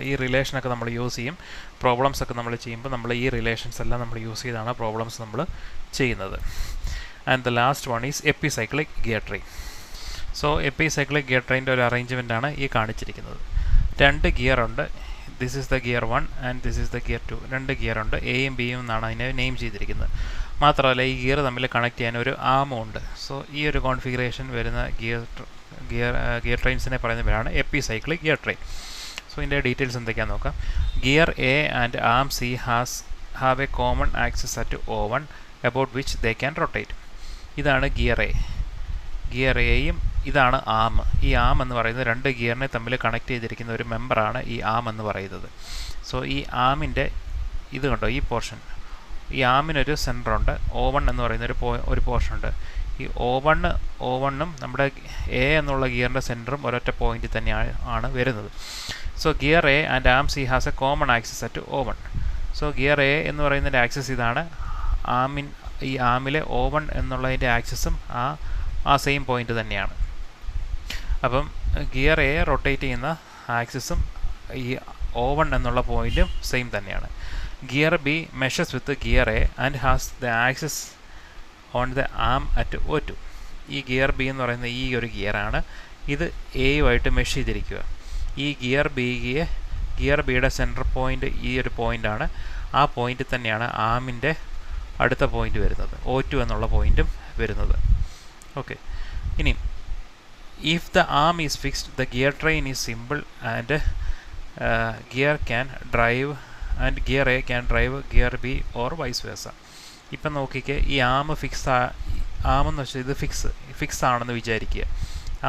ഈ റിലേഷനൊക്കെ നമ്മൾ യൂസ് ചെയ്യും. പ്രോബ്ലംസൊക്കെ നമ്മൾ ചെയ്യുമ്പോൾ നമ്മൾ ഈ റിലേഷൻസ് എല്ലാം നമ്മൾ യൂസ് ചെയ്താണ് പ്രോബ്ലംസ് നമ്മൾ ചെയ്യുന്നത്. And the last one is epicyclic gear train. So epicyclic gear ട്രെയിൻ്റെ ഒരു അറേഞ്ച്മെൻറ്റാണ് ഈ കാണിച്ചിരിക്കുന്നത്. 2 ഗിയർ ഉണ്ട്. This is the gear 1 and this is the gear 2. 2 gear ഉണ്ട്. എയും ബിയും എന്നാണ് അതിനെ നെയിം ചെയ്തിരിക്കുന്നത്. മാത്രമല്ല ഈ ഗിയർ തമ്മിൽ കണക്ട് ചെയ്യാൻ ഒരു ആമും ഉണ്ട്. സോ ഈ ഒരു കോൺഫിഗറേഷൻ വരുന്ന ഗിയർ ട്രെയിൻസിനെ പറയുന്ന പേരാണ് എപ്പിസൈക്ലിക് ഗിയർ ട്രെയിൻ. സോ ഇതിൻ്റെ ഡീറ്റെയിൽസ് എന്തൊക്കെയാണെന്ന് നോക്കാം. Gear A and arm C have a common axis at O1 about which they can rotate. ഇതാണ് ഗിയർ എയും ഇതാണ് ആം. ഈ ആം എന്ന് പറയുന്നത് 2 ഗിയറിനെ തമ്മിൽ കണക്ട് ചെയ്തിരിക്കുന്ന ഒരു മെമ്പറാണ് ഈ ആം എന്ന് പറയുന്നത്. സോ ഈ ആമിൻ്റെ ഇത് കണ്ടോ, ഈ പോർഷൻ, ഈ ആമിനൊരു സെൻറ്ററുണ്ട്. O1 എന്ന് പറയുന്ന ഒരു പോർഷൻ ഉണ്ട്. ഈ O1ഉം നമ്മുടെ എ എന്നുള്ള ഗിയറിൻ്റെ സെൻറ്ററും ഒരൊറ്റ പോയിന്റിൽ തന്നെയാണ് വരുന്നത്. So gear A and arm C has a common axis at O1. So gear A എന്ന് പറയുന്നതിൻ്റെ ആക്സിസ് ഇതാണ്. ഈ ആമിലെ O1 എന്നുള്ളതിൻ്റെ ആക്സിസും ആ സെയിം പോയിന്റ് തന്നെയാണ്. അപ്പം ഗിയർ എ റൊട്ടേറ്റ് ചെയ്യുന്ന ആക്സിസും ഈ O1 എന്നുള്ള പോയിന്റും സെയിം തന്നെയാണ്. Gear B meshes with gear A and has the axis on the arm at O2. ഈ ഗിയർ ബി എന്ന് പറയുന്ന ഈ ഒരു ഗിയറാണ്. ഇത് എയുമായിട്ട് മെഷ് ചെയ്തിരിക്കുക. ഈ ഗിയർ ബിയുടെ സെൻറ്റർ പോയിന്റ് ഈ ഒരു പോയിൻ്റാണ്. ആ പോയിന്റിൽ തന്നെയാണ് ആമിൻ്റെ അടുത്ത പോയിന്റ് വരുന്നത്, O2 എന്നുള്ള പോയിന്റും വരുന്നത്. ഓക്കെ, ഇനി if the arm is fixed, the gear train is simple and gear A can drive gear B or vice versa. ഇപ്പം നോക്കിക്കേ, ഈ ആമെന്ന് വെച്ചാൽ ഇത് ഫിക്സ് ആണെന്ന് വിചാരിക്കുക.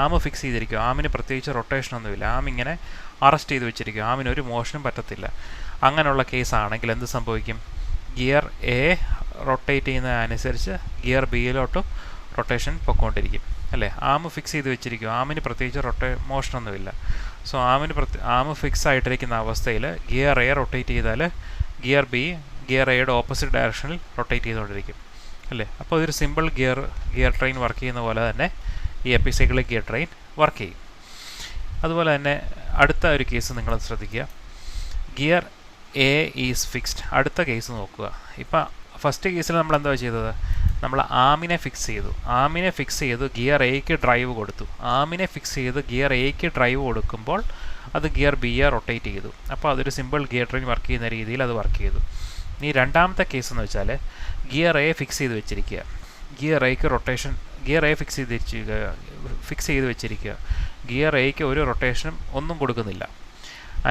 ആം ഫിക്സ് ചെയ്തിരിക്കുക. ആമിന് പ്രത്യേകിച്ച് റൊട്ടേഷനൊന്നുമില്ല. ആം ഇങ്ങനെ അറസ്റ്റ് ചെയ്ത് വെച്ചിരിക്കുക. ആമിനൊരു മോഷനും പറ്റത്തില്ല. അങ്ങനെയുള്ള കേസാണെങ്കിൽ എന്ത് സംഭവിക്കും? ഗിയർ എ റൊട്ടേറ്റ് ചെയ്യുന്നതനുസരിച്ച് ഗിയർ ബിയിലോട്ടും റൊട്ടേഷൻ പൊയ്ക്കൊണ്ടിരിക്കും അല്ലേ. ആം ഫിക്സ് ചെയ്ത് വെച്ചിരിക്കും. ആമിന് പ്രത്യേകിച്ച് മോഷനൊന്നുമില്ല. സോ ആം ഫിക്സ് ആയിട്ടിരിക്കുന്ന അവസ്ഥയിൽ ഗിയർ എ റൊട്ടേറ്റ് ചെയ്താൽ ഗിയർ ബി ഗിയർ എയുടെ ഓപ്പോസിറ്റ് ഡയറക്ഷനിൽ റൊട്ടേറ്റ് ചെയ്തുകൊണ്ടിരിക്കും അല്ലേ. അപ്പോൾ ഇതൊരു സിമ്പിൾ ഗിയർ ട്രെയിൻ വർക്ക് ചെയ്യുന്ന പോലെ തന്നെ ഈ എപ്പിസൈക്ലിക് ഗിയർ ട്രെയിൻ വർക്ക് ചെയ്യും. അതുപോലെ തന്നെ അടുത്ത ഒരു കേസ് നിങ്ങൾ ശ്രദ്ധിക്കുക. Gear A is fixed. അടുത്ത കേസ് നോക്കുക. ഇപ്പം ഫസ്റ്റ് കേസിൽ നമ്മൾ എന്താ ചെയ്തത്? നമ്മൾ ആമിനെ ഫിക്സ് ചെയ്തു ഗിയർ എക്ക് ഡ്രൈവ് കൊടുത്തു. ആമിനെ ഫിക്സ് ചെയ്ത് ഗിയർ എക്ക് ഡ്രൈവ് കൊടുക്കുമ്പോൾ അത് ഗിയർ ബിയെ റൊട്ടേറ്റ് ചെയ്തു. അപ്പോൾ അതൊരു സിമ്പിൾ ഗിയർ ട്രെയിൻ വർക്ക് ചെയ്യുന്ന രീതിയിൽ അത് വർക്ക് ചെയ്തു. ഇനി രണ്ടാമത്തെ കേസ് എന്ന് വെച്ചാൽ ഗിയർ എ ഫിക്സ് ചെയ്ത് വെച്ചിരിക്കുക. ഗിയർ എ ഫിക്സ് ചെയ്ത് വെച്ചിരിക്കുക. ഗിയർ എക്ക് ഒരു റൊട്ടേഷനും ഒന്നും കൊടുക്കുന്നില്ല.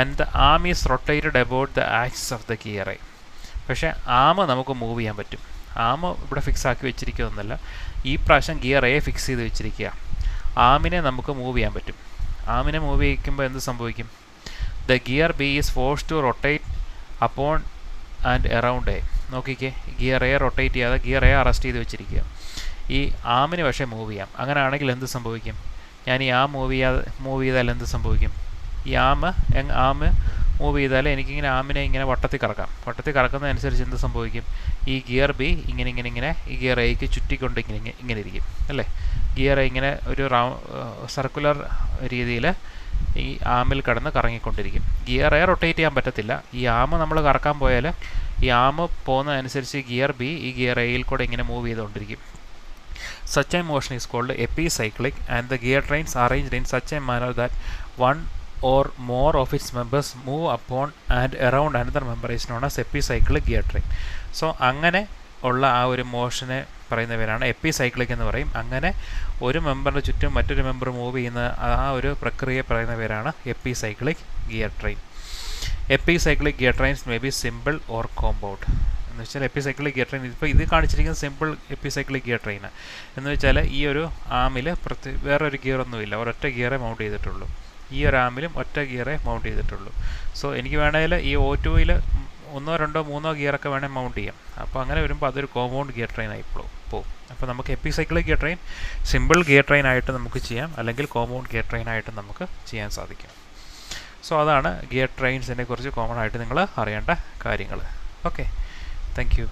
And the arm is rotated about the axis of the gear A. പക്ഷേ ആം നമുക്ക് മൂവ് ചെയ്യാൻ പറ്റും. ആം ഇവിടെ ഫിക്സ് ആക്കി വെച്ചിരിക്കുന്നൊന്നുമല്ല. ഈ പ്രാവശ്യം ഗിയർ എ ഫിക്സ് ചെയ്ത് വെച്ചിരിക്കുക. ആമിനെ നമുക്ക് മൂവ് ചെയ്യാൻ പറ്റും. ആമിനെ മൂവ് ചെയ്യിക്കുമ്പോൾ എന്ത് സംഭവിക്കും? The gear B is force to rotate upon and around A. നോക്കിക്കേ, ഗിയർ എ റൊട്ടേറ്റ് ചെയ്യാതെ ഗിയർ എ അറസ്റ്റ് ചെയ്ത് വെച്ചിരിക്കുക. ഈ ആമിന് പക്ഷേ മൂവ് ചെയ്യാം. അങ്ങനെയാണെങ്കിൽ എന്ത് സംഭവിക്കും? ഞാൻ ഈ ആം മൂവ് ചെയ്താൽ എന്ത് സംഭവിക്കും? ഈ ആം മൂവ് ചെയ്താൽ എനിക്കിങ്ങനെ ആമിനെ ഇങ്ങനെ വട്ടത്തിൽ കറക്കുന്നതനുസരിച്ച് എന്ത് സംഭവിക്കും? ഈ ഗിയർ ബി ഇങ്ങനെ ഈ ഗിയർ എക്ക് ചുറ്റിക്കൊണ്ട് ഇങ്ങനെ ഇരിക്കും അല്ലേ. ഗിയർ ഇങ്ങനെ ഒരു സർക്കുലർ രീതിയിൽ ഈ ആമിൽ കടന്ന് കറങ്ങിക്കൊണ്ടിരിക്കും. ഗിയർ എ റൊട്ടേറ്റ് ചെയ്യാൻ പറ്റത്തില്ല. ഈ ആം നമ്മൾ കറക്കാൻ പോയാൽ ഈ ആം പോകുന്നതനുസരിച്ച് ഗിയർ ബി ഈ ഗിയർ എയിൽ കൂടെ ഇങ്ങനെ മൂവ് ചെയ്തുകൊണ്ടിരിക്കും. Such a motion is called epicyclic, and the gear trains are arranged in such a manner that one or more of its members move upon and around another member is known as epicyclic gear train. So അങ്ങനെ ഉള്ള ആ ഒരു മോഷനെ പറയുന്ന പേരാണ് epicyclic എന്ന് പറയും. അങ്ങനെ ഒരു മെമ്പറിന് ചുറ്റും മറ്റൊരു മെമ്പർ മൂവ് ചെയ്യുന്ന ആ ഒരു പ്രക്രിയയെ പറയുന്ന പേരാണ് epicyclic gear train. Epicyclic gear trains may be simple or compound. എന്ന് വെച്ചാൽ എപ്പിസൈക്ലിക് ഗിയർ ട്രെയിൻ, ഇപ്പോൾ ഇത് കാണിച്ചിരിക്കുന്നത് സിമ്പിൾ എപ്പിസൈക്ലിക് ഗിയർ ട്രെയിൻ എന്ന് വെച്ചാൽ ഈ ഒരു ആമിൽ വേറൊരു ഗിയറൊന്നുമില്ല, ഒരൊറ്റ ഗിയറെ മൗണ്ട് ചെയ്തിട്ടുള്ളൂ. ഈ ഒരു ആമിലും ഒറ്റ ഗിയറെ മൗണ്ട് ചെയ്തിട്ടുള്ളൂ. സോ എനിക്ക് വേണമെങ്കിൽ ഈ O2-ൽ 1, 2, 3 ഗിയറൊക്കെ വേണേൽ മൗണ്ട് ചെയ്യാം. അപ്പോൾ അങ്ങനെ വരുമ്പോൾ അതൊരു കോമ്പൗണ്ട് ഗിയർ ട്രെയിൻ ആയി പോകും. അപ്പോൾ നമുക്ക് epicyclic gear train simple gear train ആയിട്ട് നമുക്ക് ചെയ്യാം, അല്ലെങ്കിൽ കോമ്പൗണ്ട് ഗിയർ ട്രെയിൻ ആയിട്ട് നമുക്ക് ചെയ്യാൻ സാധിക്കും. സോ അതാണ് ഗിയർ ട്രെയിൻസിനെ കുറിച്ച് കോമൺ ആയിട്ട് നിങ്ങൾ അറിയേണ്ട കാര്യങ്ങൾ. Okay, thank you.